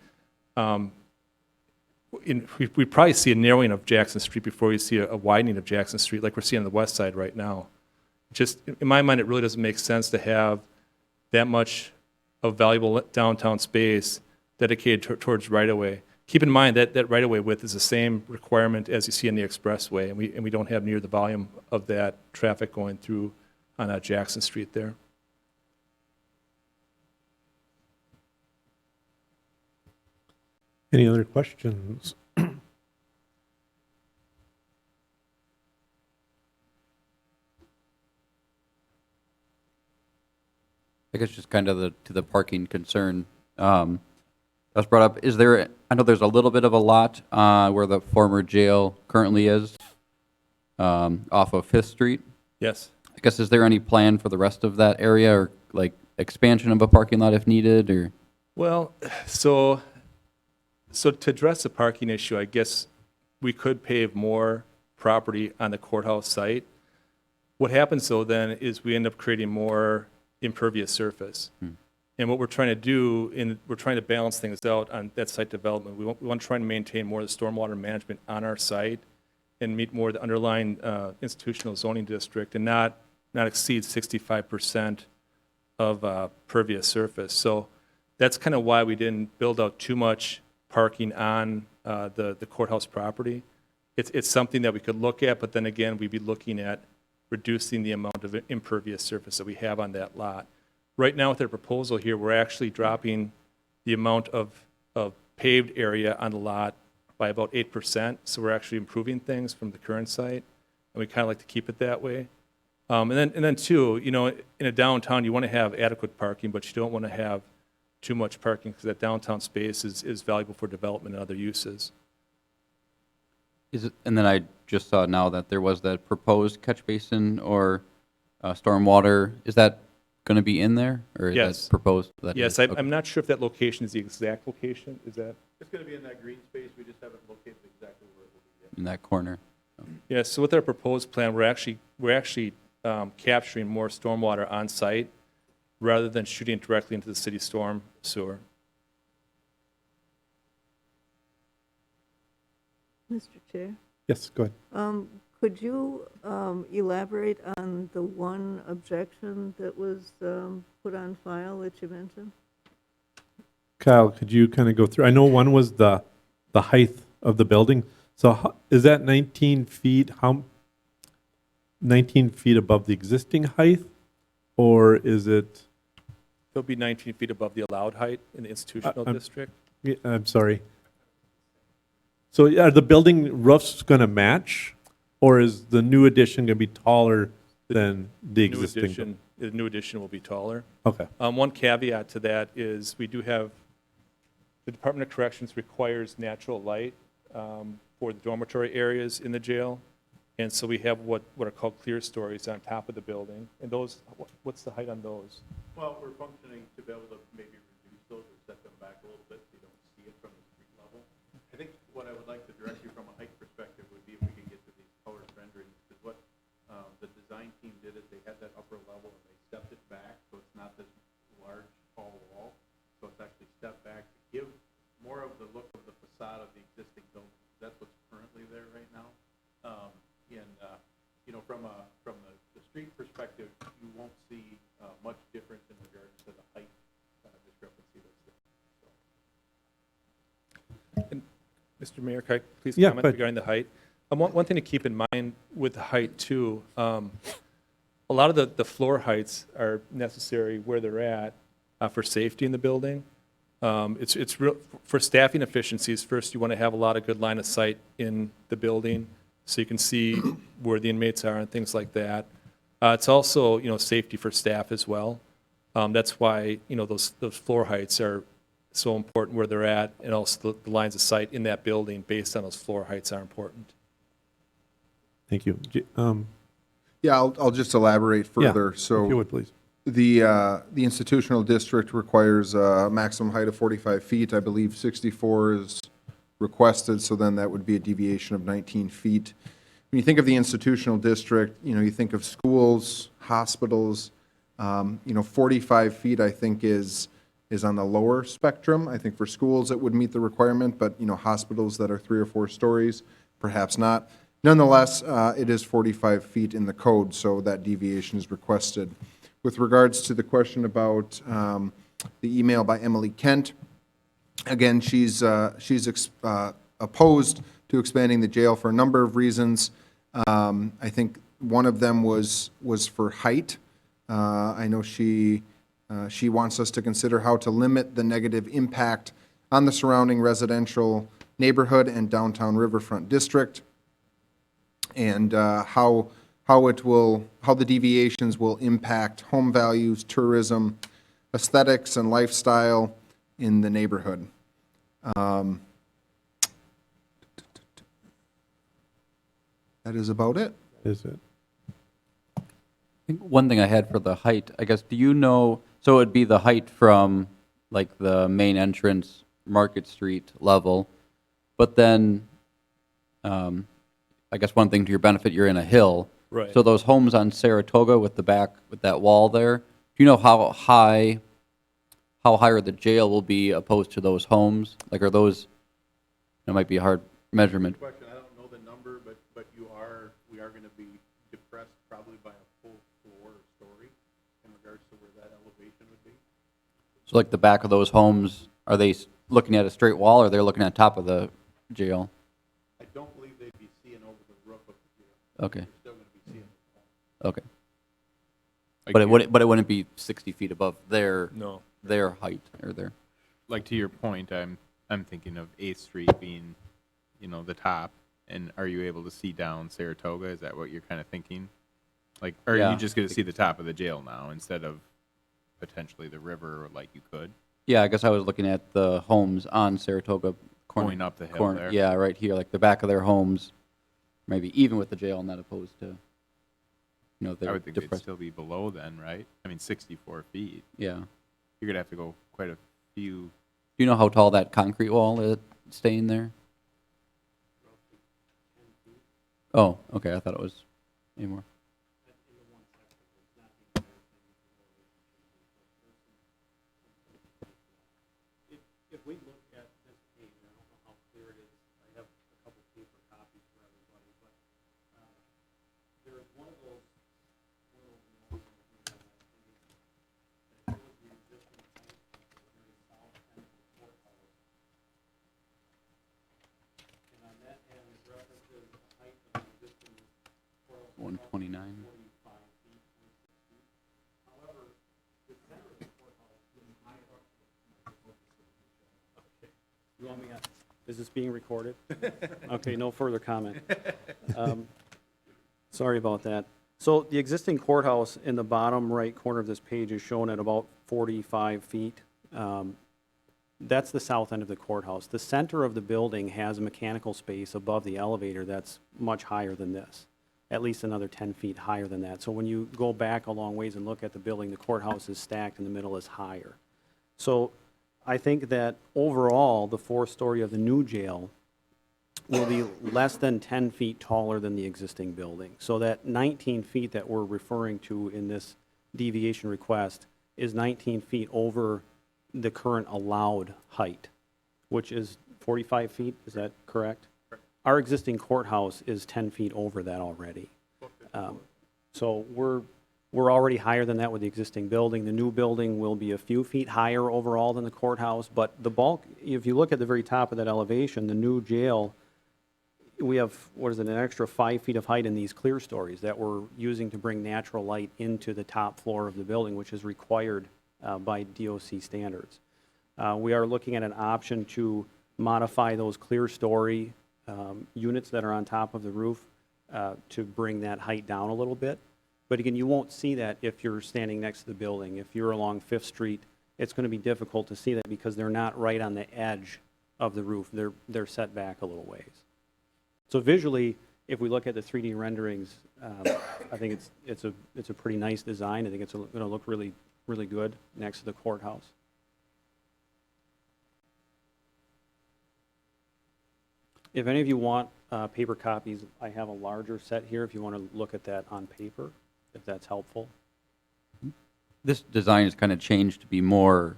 we probably see a narrowing of Jackson Street before we see a widening of Jackson Street like we're seeing on the west side right now. Just, in my mind, it really doesn't make sense to have that much of valuable downtown space dedicated towards right-of-way. Keep in mind that that right-of-way width is the same requirement as you see on the expressway, and we don't have near the volume of that traffic going through on Jackson Street there. Any other questions? I guess just kind of to the parking concern. That's brought up. Is there, I know there's a little bit of a lot where the former jail currently is, off of Fifth Street. Yes. I guess, is there any plan for the rest of that area, or like expansion of a parking lot if needed, or? Well, so to address the parking issue, I guess we could pave more property on the courthouse site. What happens though then is we end up creating more impervious surface. And what we're trying to do, we're trying to balance things out on that site development. We want to try and maintain more of the stormwater management on our site and meet more of the underlying institutional zoning district and not exceed 65% of pervious surface. So that's kind of why we didn't build out too much parking on the courthouse property. It's something that we could look at, but then again, we'd be looking at reducing the amount of impervious surface that we have on that lot. Right now with our proposal here, we're actually dropping the amount of paved area on the lot by about 8%. So we're actually improving things from the current site, and we kind of like to keep it that way. And then too, you know, in a downtown, you want to have adequate parking, but you don't want to have too much parking because that downtown space is valuable for development and other uses. And then I just saw now that there was that proposed catch basin or stormwater. Is that going to be in there, or is Yes. that proposed? Yes, I'm not sure if that location is the exact location. Is that? It's going to be in that green space, we just haven't located exactly where it will be. In that corner. Yeah, so with our proposed plan, we're actually capturing more stormwater on site rather than shooting it directly into the city storm sewer. Mr. Chair? Yes, go ahead. Could you elaborate on the one objection that was put on file that you mentioned? Kyle, could you kind of go through? I know one was the height of the building. So is that 19 feet? 19 feet above the existing height, or is it? It'll be 19 feet above the allowed height in the institutional district. Yeah, I'm sorry. So are the building roofs going to match, or is the new addition going to be taller than the existing? The new addition will be taller. Okay. One caveat to that is we do have, the Department of Corrections requires natural light for the dormitory areas in the jail. And so we have what are called clear stories on top of the building. And those, what's the height on those? Well, we're functioning to be able to maybe reduce those or set them back a little bit so you don't see it from the street level. I think what I would like to direct you from a height perspective would be if we could get to these colored renderings, because what the design team did is they had that upper level and they stepped it back so it's not this large tall wall. So it's actually stepped back to give more of the look of the facade of the existing building. That's what's currently there right now. You know, from the street perspective, you won't see much difference in regards to the height discrepancy that's there. And Mr. Mayor, can I please Yeah, comment but- regarding the height? One thing to keep in mind with the height too, a lot of the floor heights are necessary where they're at for safety in the building. It's real for staffing efficiencies. First, you want to have a lot of good line of sight in the building, so you can see where the inmates are and things like that. It's also, you know, safety for staff as well. That's why, you know, those floor heights are so important where they're at, and also the lines of sight in that building based on those floor heights are important. Thank you. Yeah, I'll just elaborate further. So if you would, please. the institutional district requires a maximum height of 45 feet. I believe 64 is requested, so then that would be a deviation of 19 feet. When you think of the institutional district, you know, you think of schools, hospitals, you know, 45 feet I think is on the lower spectrum. I think for schools it would meet the requirement, but, you know, hospitals that are 3 or 4 stories, perhaps not. Nonetheless, it is 45 feet in the code, so that deviation is requested. With regards to the question about the email by Emily Kent, again, she's opposed to expanding the jail for a number of reasons. I think one of them was for height. I know she wants us to consider how to limit the negative impact on the surrounding residential neighborhood and downtown riverfront district, and how the deviations will impact home values, tourism, aesthetics, and lifestyle in the neighborhood. Um, That is about it. Is it? I think one thing I had for the height, I guess, do you know, so it'd be the height from like the main entrance, Market Street level, but then, I guess one thing to your benefit, you're in a hill. Right. So those homes on Saratoga with the back, with that wall there, do you know how higher the jail will be opposed to those homes? Like, are those, that might be a hard measurement. Question, I don't know the number, but we are gonna be depressed probably by a full floor or story in regards to where that elevation would be. So like the back of those homes, are they looking at a straight wall or they're looking at top of the jail? I don't believe they'd be seeing over the roof of the jail. Okay. They're still gonna be seeing the wall. Okay. But it wouldn't be 60 feet above their height or their. Like to your point, I'm thinking of 8th Street being, the top, and are you able to see down Saratoga? Is that what you're kind of thinking? Like, or are Yeah. you just going to see the top of the jail now instead of potentially the river like you could? Yeah, I guess I was looking at the homes on Saratoga. Going up the hill there. Yeah, right here, like the back of their homes, maybe even with the jail, not opposed to, I would think they'd depressed. still be below then, right? I mean, 64 feet. Yeah. You're going to have to go quite a few. Do you know how tall that concrete wall is staying there? Oh, okay, I thought it was any more. If we look at this page, I don't know how clear it is. I have a couple paper copies for everybody, but there is one of those little notes that shows the existing height of the very south end of the courthouse. And on that end, it references the height of the existing courthouse. 129. 45 feet, 26 feet. However, the center of the courthouse is higher. You want me to, is this being recorded? Okay, no further comment. Sorry about that. So the existing courthouse in the bottom right corner of this page is shown at about 45 feet. That's the south end of the courthouse. The center of the building has a mechanical space above the elevator that's much higher than this, at least another 10 feet higher than that. So when you go back a long ways and look at the building, the courthouse is stacked and the middle is higher. So I think that overall, the fourth story of the new jail will be less than 10 feet taller than the existing building. So that 19 feet that we're referring to in this deviation request is 19 feet over the current allowed height, which is 45 feet, is that correct? Our existing courthouse is 10 feet over that already. So we're already higher than that with the existing building. The new building will be a few feet higher overall than the courthouse, but the bulk, if you look at the very top of that elevation, the new jail, we have, an extra 5 feet of height in these clear stories that we're using to bring natural light into the top floor of the building, which is required by DOC standards. We are looking at an option to modify those clear story units that are on top of the roof to bring that height down a little bit. But again, you won't see that if you're standing next to the building. If you're along 5th Street, it's going to be difficult to see that because they're not right on the edge of the roof. They're set back a little ways. So visually, if we look at the 3D renderings, I think it's a pretty nice design. I think it's going to look really, really good next to the courthouse. If any of you want paper copies, I have a larger set here if you want to look at that on paper, if that's helpful. This design is kind of changed to be more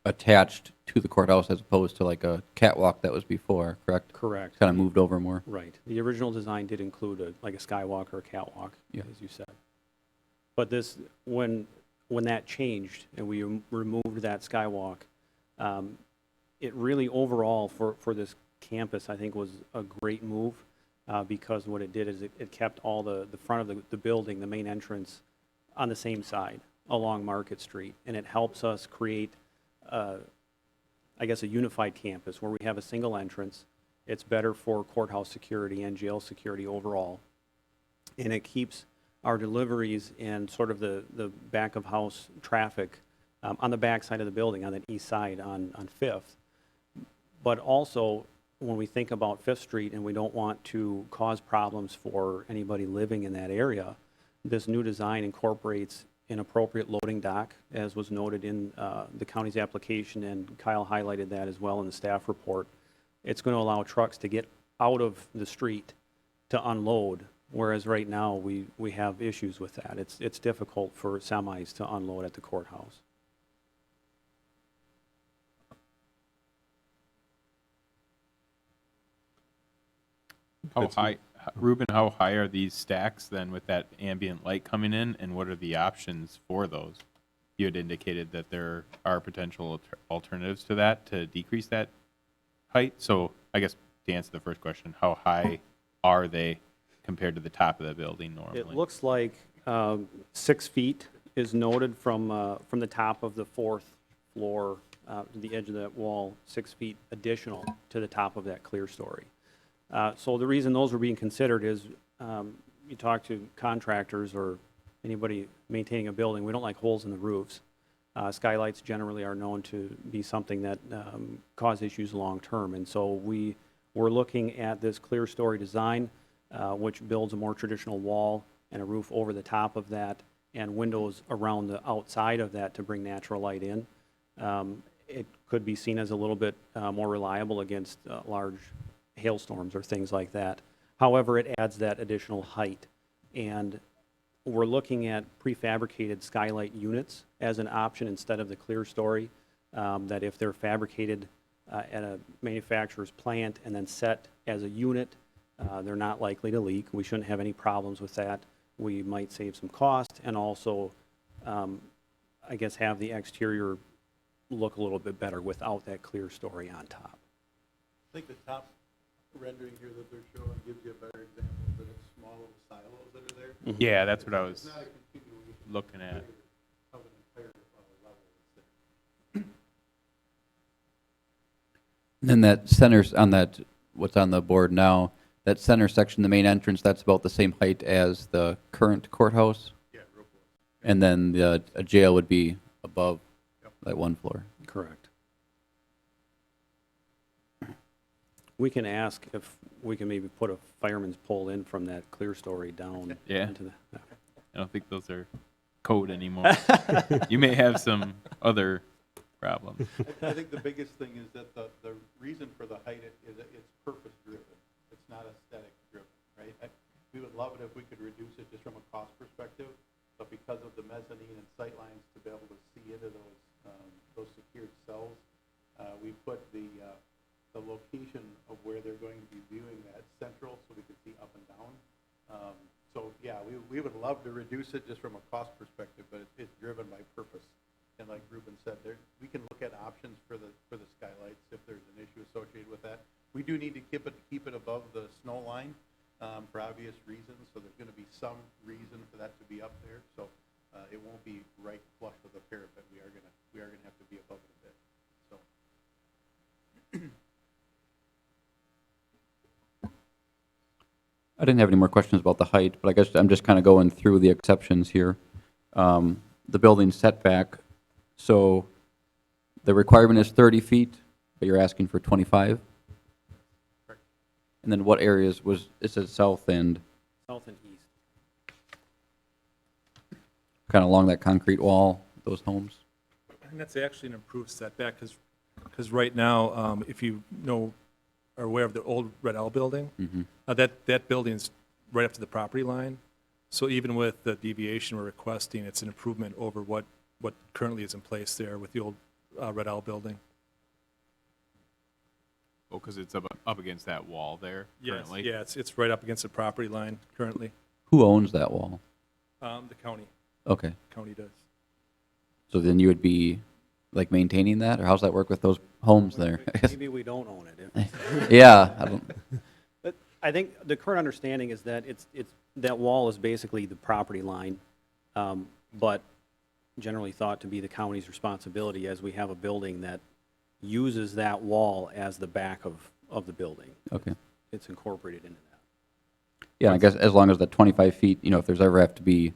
attached to the courthouse as opposed to like a catwalk that was before, correct? Correct. Kind of moved over more. Right. The original design did include a skywalk or a catwalk, Yeah. as you said. But this, when that changed and we removed that skywalk, it really overall for this campus, I think, was a great move because what it did is it kept all the front of the building, the main entrance, on the same side along Market Street. And it helps us create, I guess, a unified campus where we have a single entrance. It's better for courthouse security and jail security overall. And it keeps our deliveries and sort of the back of house traffic on the back side of the building, on the east side on 5th. But also, when we think about Fifth Street and we don't want to cause problems for anybody living in that area, this new design incorporates an appropriate loading dock, as was noted in the county's application, and Kyle highlighted that as well in the staff report. It's going to allow trucks to get out of the street to unload, whereas right now we have issues with that. It's difficult for semis to unload at the courthouse. How high, Reuben, how high are these stacks then with that ambient light coming in, and what are the options for those? You had indicated that there are potential alternatives to that to decrease that height. So I guess to answer the first question, how high are they compared to the top of the building normally? It looks like 6 feet is noted from the top of the 4th floor to the edge of that wall, 6 feet additional to the top of that clear story. So the reason those were being considered is you talk to contractors or anybody maintaining a building, we don't like holes in the roofs. Skylights generally are known to be something that cause issues long term. And so we're looking at this clear story design, which builds a more traditional wall and a roof over the top of that and windows around the outside of that to bring natural light in. It could be seen as a little bit more reliable against large hailstorms or things like that. However, it adds that additional height. And we're looking at prefabricated skylight units as an option instead of the clear story, that if they're fabricated at a manufacturer's plant and then set as a unit, they're not likely to leak. We shouldn't have any problems with that. We might save some cost and also, I guess, have the exterior look a little bit better without that clear story on top. I think the top rendering here that they're showing gives you a better example, that it's small little silos that are there. Mm-hmm. Yeah, that's what I was It's not a continuation looking at. of an entire level that's there. And then that center, on that, what's on the board now, that center section, the main entrance, that's about the same height as the current courthouse? Yeah, real close. And then a jail would be above that one floor? Correct. We can ask if we can maybe put a fireman's pole in from that clear story down Yeah. into the. I don't think those are code anymore. You may have some other problems. I think the biggest thing is that the reason for the height is that it's purpose driven. It's not aesthetic driven, right? We would love it if we could reduce it just from a cost perspective, but because of the mezzanine and sight lines to be able to see into those secured cells, we put the location of where they're going to be viewing that central so we can see up and down. So yeah, we would love to reduce it just from a cost perspective, but it's driven by purpose. And like Reuben said, we can look at options for the skylights if there's an issue associated with that. We do need to keep it above the snow line for obvious reasons. So there's going to be some reason for that to be up there. So it won't be right flush with the parapet. We are gonna have to be above it a bit. So. I didn't have any more questions about the height, but I guess I'm just kind of going through the exceptions here. The building setback, so the requirement is 30 feet, but you're asking for 25? Correct. And then what areas it says south and? South and east. Kind of along that concrete wall, those homes? And that's actually an improved setback, because right now, if you are aware of the old Red L building, that building's right up to the property line. So even with the deviation we're requesting, it's an improvement over what currently is in place there with the old Red L building. Oh, because it's up against that wall there currently? Yeah, it's right up against the property line currently. Who owns that wall? The county. Okay. County does. So then you would be like maintaining that, or how's that work with those homes there? Maybe we don't own it. Yeah. I don't. But I think the current understanding is that it's that wall is basically the property line, but generally thought to be the county's responsibility, as we have a building that uses that wall as the back of the building. Okay. It's incorporated into that. Yeah, I guess as long as the 25 feet, if there's ever have to be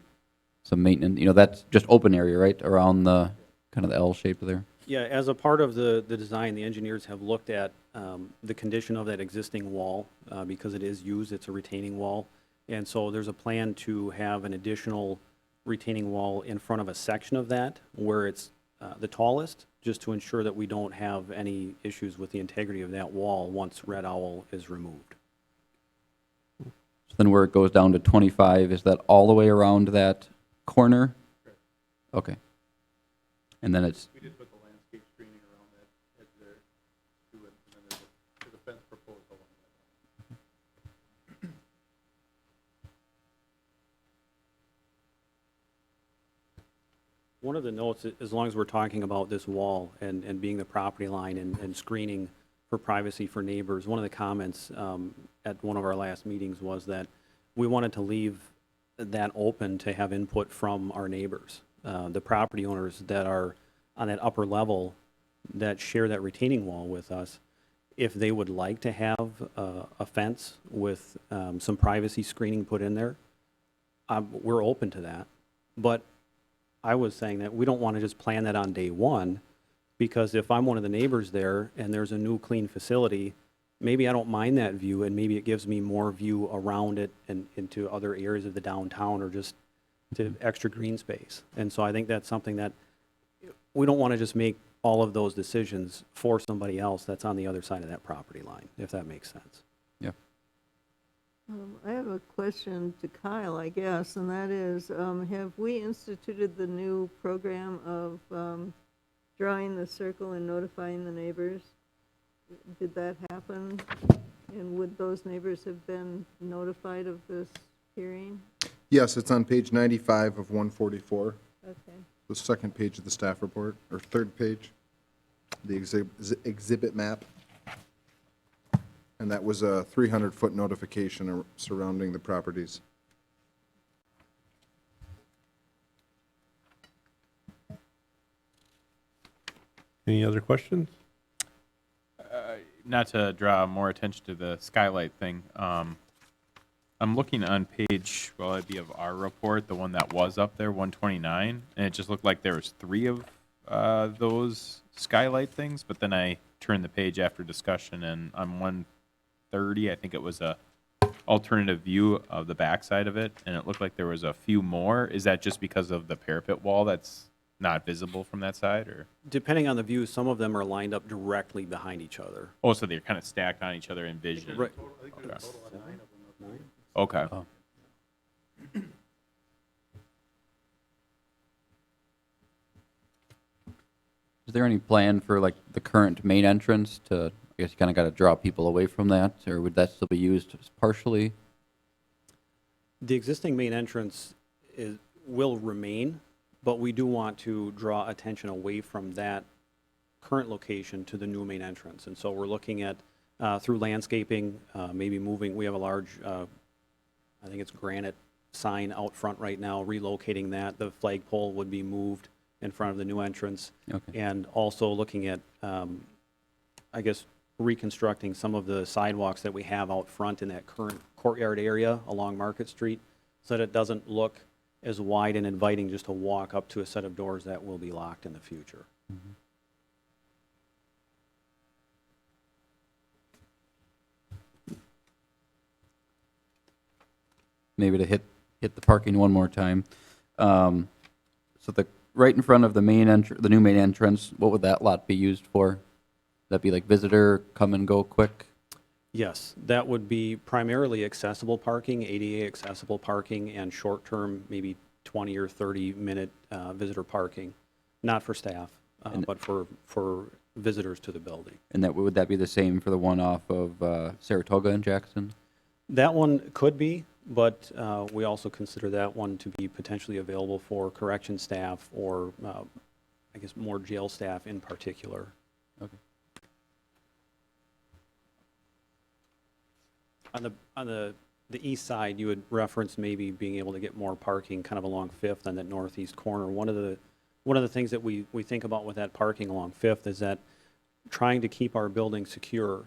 some maintenance, that's just open area, right, around the kind of the L shape there? Yeah, as a part of the design, the engineers have looked at the condition of that existing wall, because it is used, it's a retaining wall. And so there's a plan to have an additional retaining wall in front of a section of that where it's the tallest, just to ensure that we don't have any issues with the integrity of that wall once Red Owl is removed. So then where it goes down to 25, is that all the way around that corner? Okay. And then it's, We did put the landscape screening around that edge there, and then there's a fence proposed along that. One of the notes, as long as we're talking about this wall and being the property line and screening for privacy for neighbors, one of the comments at one of our last meetings was that we wanted to leave that open to have input from our neighbors. The property owners that are on that upper level that share that retaining wall with us, if they would like to have a fence with some privacy screening put in there, we're open to that. But I was saying that we don't want to just plan that on day one, because if I'm one of the neighbors there and there's a new clean facility, maybe I don't mind that view, and maybe it gives me more view around it and into other areas of the downtown, or just to extra green space. And so I think that's something that we don't want to just make all of those decisions for somebody else that's on the other side of that property line, if that makes sense. yeah. I have a question to Kyle, I guess, and that is, have we instituted the new program of drawing the circle and notifying the neighbors? Did that happen? And would those neighbors have been notified of this hearing? Yes, it's on page 95 of 144, Okay. the second page of the staff report, or third page, the exhibit map. And that was a 300-foot notification surrounding the properties. Any other questions? Not to draw more attention to the skylight thing, I'm looking on page, well, it'd be of our report, the one that was up there, 129, and it just looked like there was 3 of those skylight things, but then I turned the page after discussion, and on 130, I think it was a alternative view of the backside of it, and it looked like there was a few more. Is that just because of the parapet wall that's not visible from that side, or? Depending on the view, some of them are lined up directly behind each other. Oh, so they're kind of stacked on each other in vision? Right. Okay. Oh. Is there any plan for like the current main entrance to, I guess you kind of got to draw people away from that, or would that still be used partially? The existing main entrance will remain, but we do want to draw attention away from that current location to the new main entrance. And so we're looking at, through landscaping, maybe moving, we have a large, I think it's granite sign out front right now, relocating that. The flagpole would be moved in front of the new entrance. Okay. And also looking at, I guess, reconstructing some of the sidewalks that we have out front in that current courtyard area along Market Street, so that it doesn't look as wide and inviting just to walk up to a set of doors that will be locked in the future. Mm-hmm. Maybe to hit the parking one more time. So the right in front of the the new main entrance, what would that lot be used for? That be like visitor come and go quick? Yes, that would be primarily accessible parking, ADA accessible parking, and short-term, maybe 20 or 30-minute visitor parking, not for staff, but for visitors to the building. And that would that be the same for the one off of Saratoga and Jackson? That one could be, but we also consider that one to be potentially available for correction staff or, I guess, more jail staff in particular. Okay. On the east side, you would reference maybe being able to get more parking kind of along Fifth on that northeast corner. One of the things that we think about with that parking along Fifth is that trying to keep our building secure,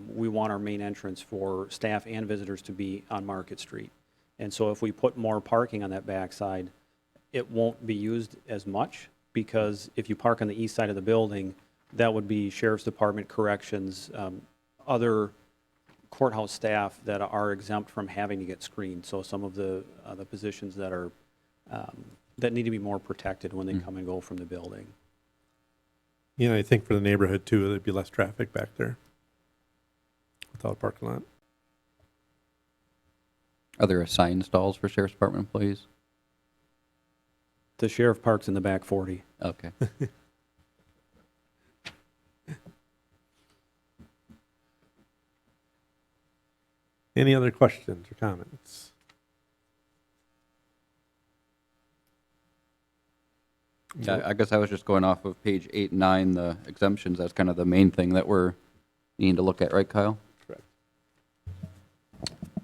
we want our main entrance for staff and visitors to be on Market Street. And so if we put more parking on that backside, it won't be used as much, because if you park on the east side of the building, that would be sheriff's department, corrections, other courthouse staff that are exempt from having to get screened. So some of the positions that are, that need to be more protected when they come and go from the building. Yeah, I think for the neighborhood too, there'd be less traffic back there without a parking lot. Are there assigned stalls for sheriff's department employees? The sheriff parks in the back 40. Okay. Any other questions or comments? Yeah, I guess I was just going off of page 8 and 9, the exemptions. That's kind of the main thing that we're needing to look at, right, Kyle? Correct.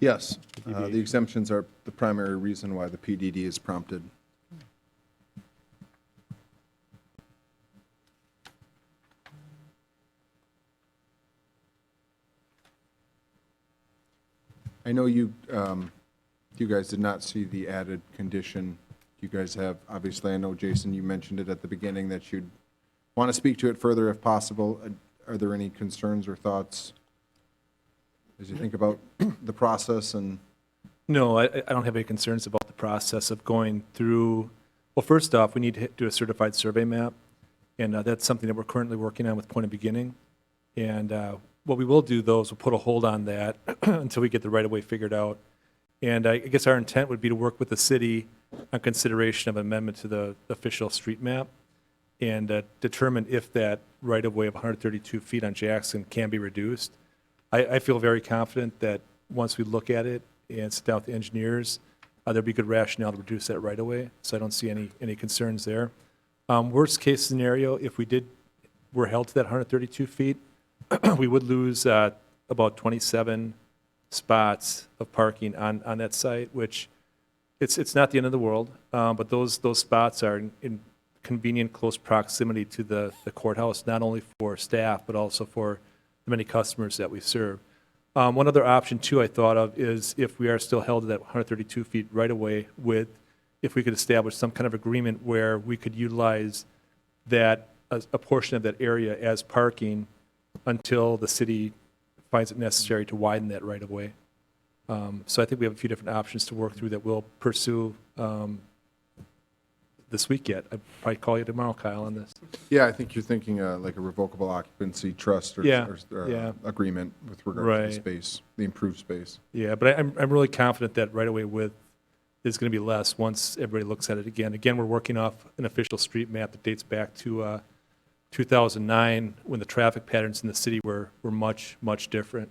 Yes, the exemptions are the primary reason why the PDD is prompted. I know you guys did not see the added condition. You guys have, obviously, I know, Jason, you mentioned it at the beginning that you'd want to speak to it further if possible. Are there any concerns or thoughts as you think about the process and? No, I don't have any concerns about the process of going through. Well, first off, we need to do a certified survey map, and that's something that we're currently working on with Point of Beginning. And what we will do, though, is we'll put a hold on that until we get the right-of-way figured out. And I guess our intent would be to work with the city on consideration of amendment to the official street map and determine if that right-of-way of 132 feet on Jackson can be reduced. I feel very confident that once we look at it and sit down with the engineers, there'll be good rationale to reduce that right-of-way, so I don't see any concerns there. Worst case scenario, if we're held to that 132 feet, we would lose about 27 spots of parking on that site, which it's not the end of the world, but those spots are in convenient close proximity to the courthouse, not only for staff, but also for the many customers that we serve. One other option, too, I thought of is if we are still held to that 132 feet right-of-way width, if we could establish some kind of agreement where we could utilize that, a portion of that area as parking until the city finds it necessary to widen that right-of-way. So I think we have a few different options to work through that we'll pursue this week yet. I'd probably call you tomorrow, Kyle, on this. Yeah, I think you're thinking like a revocable occupancy trust or, Yeah, agreement with regard to the space, the improved space. Yeah, but I'm really confident that right-of-way width is going to be less once everybody looks at it again. Again, we're working off an official street map that dates back to 2009, when the traffic patterns in the city were much, much different.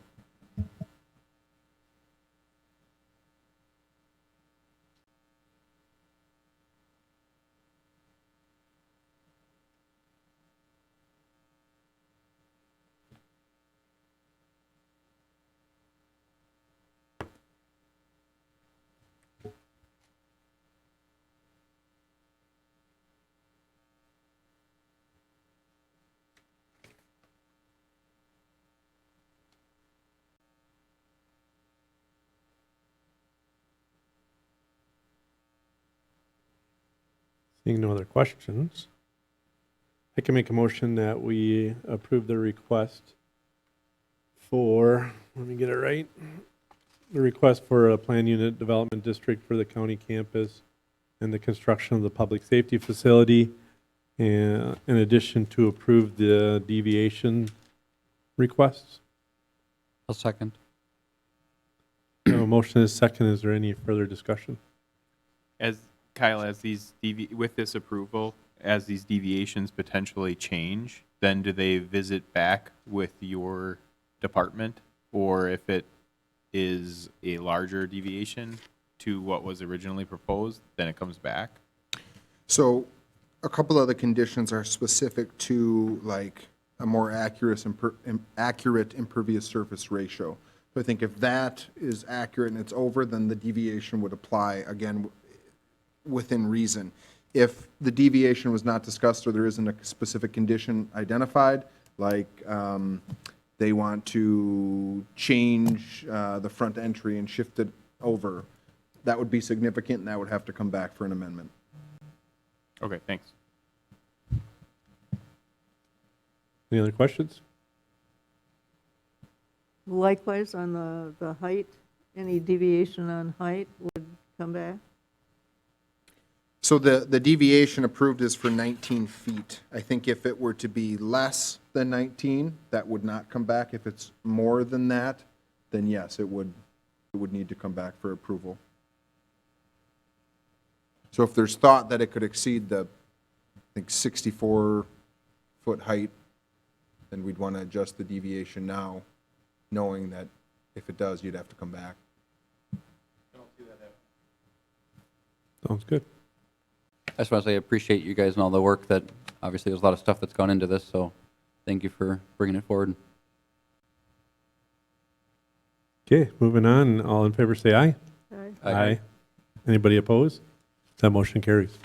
Seeing no other questions, I can make a motion that we approve the request for, let me get it right, the request for a plan unit development district for the county campus and the construction of the public safety facility, and in addition to approve the deviation requests. I'll second. A motion is second. Is there any further discussion? As Kyle, as these with this approval, as these deviations potentially change, then do they visit back with your department? Or if it is a larger deviation to what was originally proposed, then it comes back? So a couple of the conditions are specific to like a more accurate impervious surface ratio. So I think if that is accurate and it's over, then the deviation would apply again within reason. If the deviation was not discussed or there isn't a specific condition identified, like they want to change the front entry and shift it over, that would be significant and that would have to come back for an amendment. Okay, thanks. Any other questions? Likewise, on the height, any deviation on height would come back? So the deviation approved is for 19 feet. I think if it were to be less than 19, that would not come back. If it's more than that, then yes, it would need to come back for approval. So if there's thought that it could exceed the, I think, 64-foot height, then we'd want to adjust the deviation now, knowing that if it does, you'd have to come back. Sounds good. I just want to say I appreciate you guys and all the work that, obviously, there's a lot of stuff that's gone into this, so thank you for bringing it forward. Okay, moving on. All in favor, say aye. Aye. Anybody opposed? That motion carries.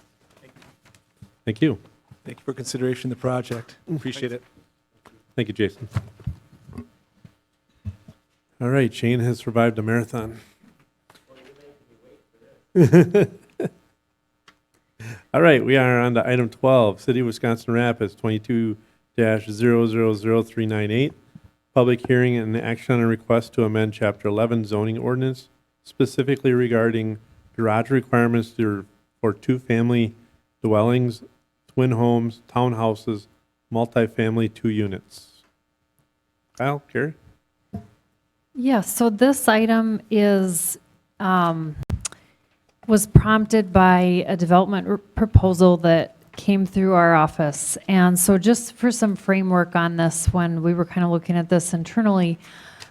Thank you. Thank you for consideration of the project. Appreciate it. Thank you, Jason. All right, Shane has survived a marathon. All right, we are on to item 12, City of Wisconsin Rapids 22-000398. Public hearing and action on a request to amend Chapter 11 zoning ordinance, specifically regarding garage requirements for two-family dwellings, twin homes, townhouses, multifamily 2 units. Kyle, Carrie? Yeah, so this item was prompted by a development proposal that came through our office. And so just for some framework on this, when we were kind of looking at this internally,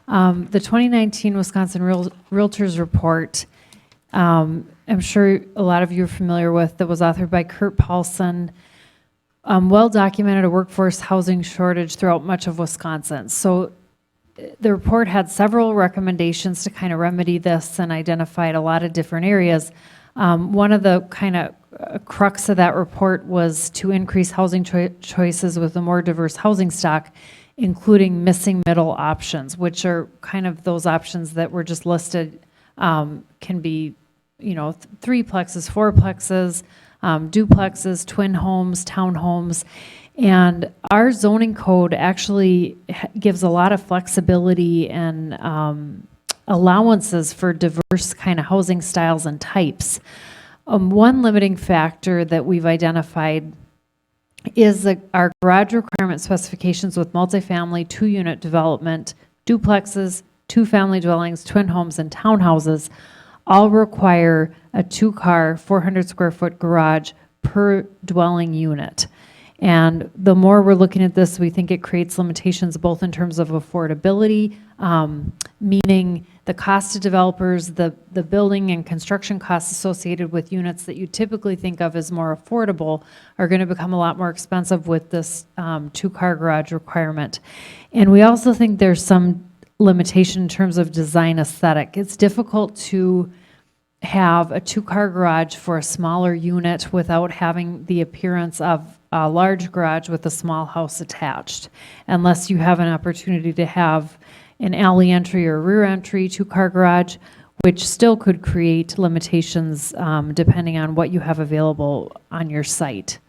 the 2019 Wisconsin Realtors Report, I'm sure a lot of you are familiar with, that was authored by Kurt Paulson, well documented a workforce housing shortage throughout much of Wisconsin. So the report had several recommendations to kind of remedy this and identified a lot of different areas. One of the kind of crux of that report was to increase housing choices with a more diverse housing stock, including missing middle options, which are kind of those options that were just listed, can be, threeplexes, fourplexes, duplexes, twin homes, townhomes. And our zoning code actually gives a lot of flexibility and allowances for diverse kind of housing styles and types. One limiting factor that we've identified is our garage requirement specifications with multifamily 2-unit development, duplexes, 2-family dwellings, twin homes, and townhouses all require a 2-car, 400-square-foot garage per dwelling unit. And the more we're looking at this, we think it creates limitations both in terms of affordability, meaning the cost to developers, the building and construction costs associated with units that you typically think of as more affordable are going to become a lot more expensive with this 2-car garage requirement. And we also think there's some limitation in terms of design aesthetic. It's difficult to have a 2-car garage for a smaller unit without having the appearance of a large garage with a small house attached, unless you have an opportunity to have an alley entry or rear entry 2-car garage, which still could create limitations depending on what you have available on your site.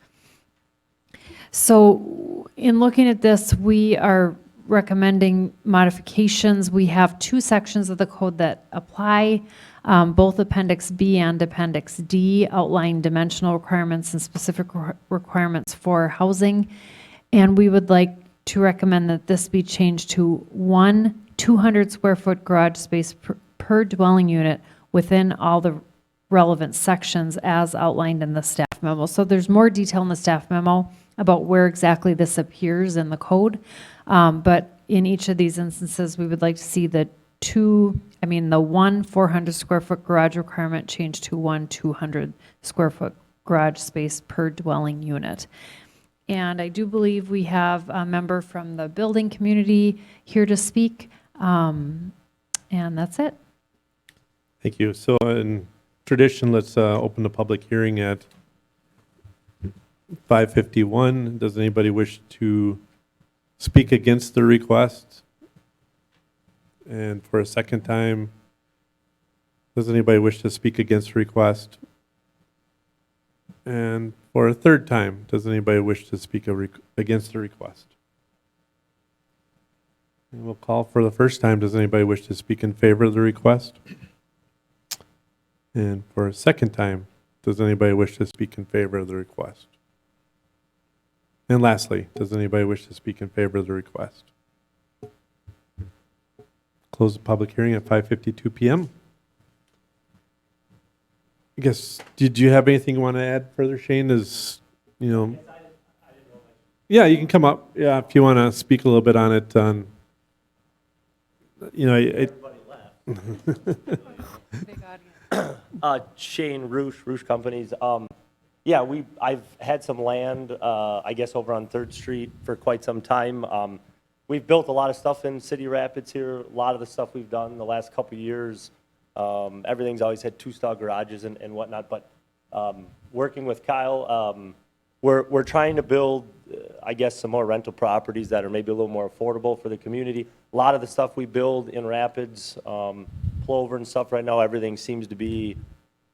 So in looking at this, we are recommending modifications. We have 2 sections of the code that apply. Both Appendix B and Appendix D outline dimensional requirements and specific requirements for housing. And we would like to recommend that this be changed to 1 200-square-foot garage space per dwelling unit within all the relevant sections as outlined in the staff memo. So there's more detail in the staff memo about where exactly this appears in the code. But in each of these instances, we would like to see the 1 400-square-foot garage requirement changed to 1 200-square-foot garage space per dwelling unit. And I do believe we have a member from the building community here to speak. And that's it. Thank you. So in tradition, let's open the public hearing at 5:51. Does anybody wish to speak against the request? And for a second time, does anybody wish to speak against the request? And for a third time, does anybody wish to speak against the request? And we'll call for the first time. Does anybody wish to speak in favor of the request? And for a second time, does anybody wish to speak in favor of the request? And lastly, does anybody wish to speak in favor of the request? Close the public hearing at 5:52 PM. I guess, did you have anything you want to add further, Shane? Yeah, you can come up. Yeah, if you want to speak a little bit on it. Shane Roosh Companies. I've had some land, I guess, over on 3rd Street for quite some time. We've built a lot of stuff in City Rapids here. A lot of the stuff we've done the last couple of years, everything's always had 2-stall garages and whatnot. But working with Kyle, we're trying to build, I guess, some more rental properties that are maybe a little more affordable for the community. A lot of the stuff we build in Rapids, Plover and stuff right now, everything seems to be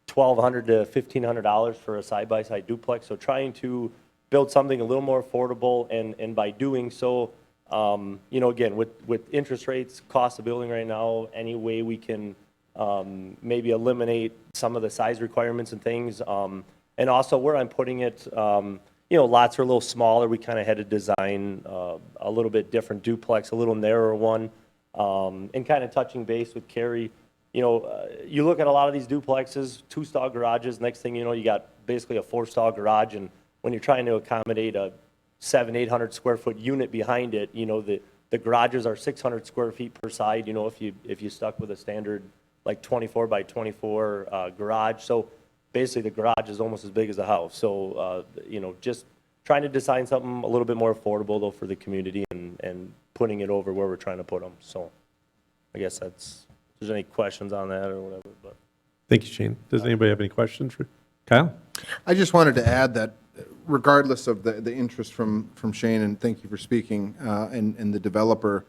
$1,200 to $1,500 for a side-by-side duplex. So trying to build something a little more affordable, and by doing so, again, with interest rates, cost of building right now, any way we can maybe eliminate some of the size requirements and things. And also where I'm putting it, lots are a little smaller. We kind of had to design a little bit different duplex, a little narrower one, and kind of touching base with Carrie. You look at a lot of these duplexes, 2-stall garages, next thing you know, you got basically a 4-stall garage, and when you're trying to accommodate a 700-800 square foot unit behind it, the garages are 600 square feet per side, if you stuck with a standard like 24 by 24 garage. So basically the garage is almost as big as the house. So, just trying to design something a little bit more affordable though for the community, and putting it over where we're trying to put them. So I guess if there's any questions on that or whatever. But Thank you, Shane. Does anybody have any questions for Kyle? I just wanted to add that regardless of the interest from Shane, and thank you for speaking, and the developer,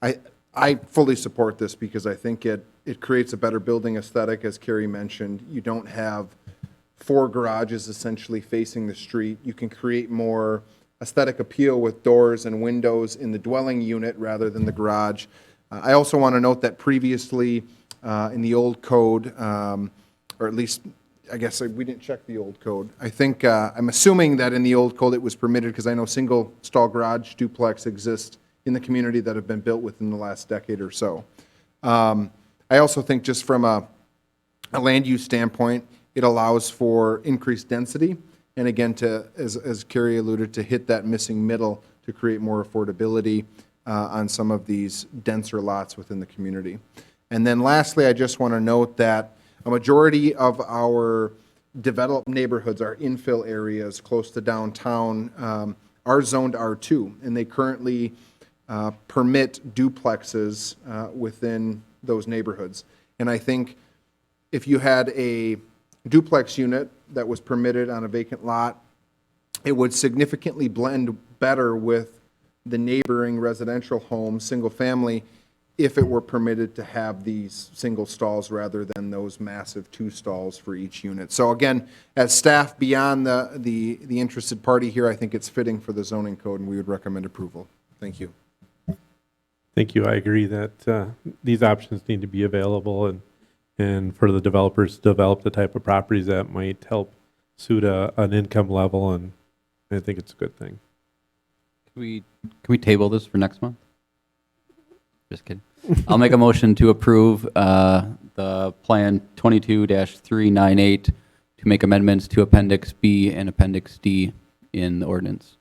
I fully support this because I think it creates a better building aesthetic, as Carrie mentioned. You don't have 4 garages essentially facing the street. You can create more aesthetic appeal with doors and windows in the dwelling unit rather than the garage. I also want to note that previously in the old code, or at least I guess we didn't check the old code. I think, I'm assuming that in the old code it was permitted, because I know single-stall garage duplex exist in the community that have been built within the last decade or so. I also think just from a land use standpoint, it allows for increased density, and again, as Carrie alluded, to hit that missing middle to create more affordability on some of these denser lots within the community. And then lastly, I just want to note that a majority of our developed neighborhoods, our infill areas close to downtown, are zoned R2, and they currently permit duplexes within those neighborhoods. And I think if you had a duplex unit that was permitted on a vacant lot, it would significantly blend better with the neighboring residential home, single family, if it were permitted to have these single stalls rather than those massive 2 stalls for each unit. So again, as staff beyond the interested party here, I think it's fitting for the zoning code, and we would recommend approval. Thank you. Thank you. I agree that these options need to be available, and for the developers to develop the type of properties that might help suit an income level, and I think it's a good thing. Can we table this for next month? Just kidding. I'll make a motion to approve the Plan 22-398 to make amendments to Appendix B and Appendix D in the ordinance.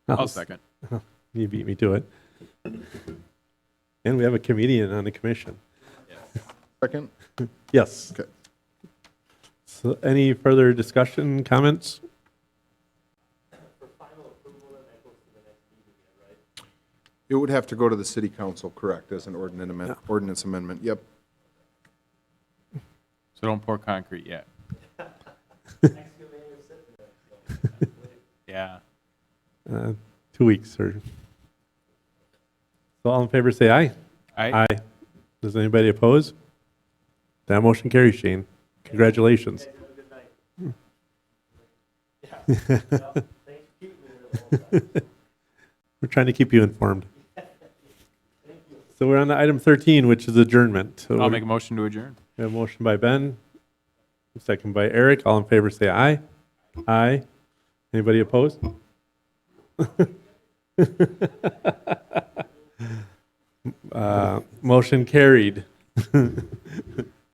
I'll second. You beat me to it. And we have a comedian on the commission. Second? Yes. Okay. So any further discussion, comments? It would have to go to the city council, correct, as an ordinance amendment. Yep. So don't pour concrete yet. Yeah. 2 weeks or so. All in favor, say aye. Aye. Aye. Does anybody oppose? That motion carries, Shane. Congratulations. We're trying to keep you informed. So we're on to item 13, which is adjournment. So I'll make a motion to adjourn. we have a motion by Ben, second by Eric. All in favor, say aye. Aye. Anybody opposed? Motion carried.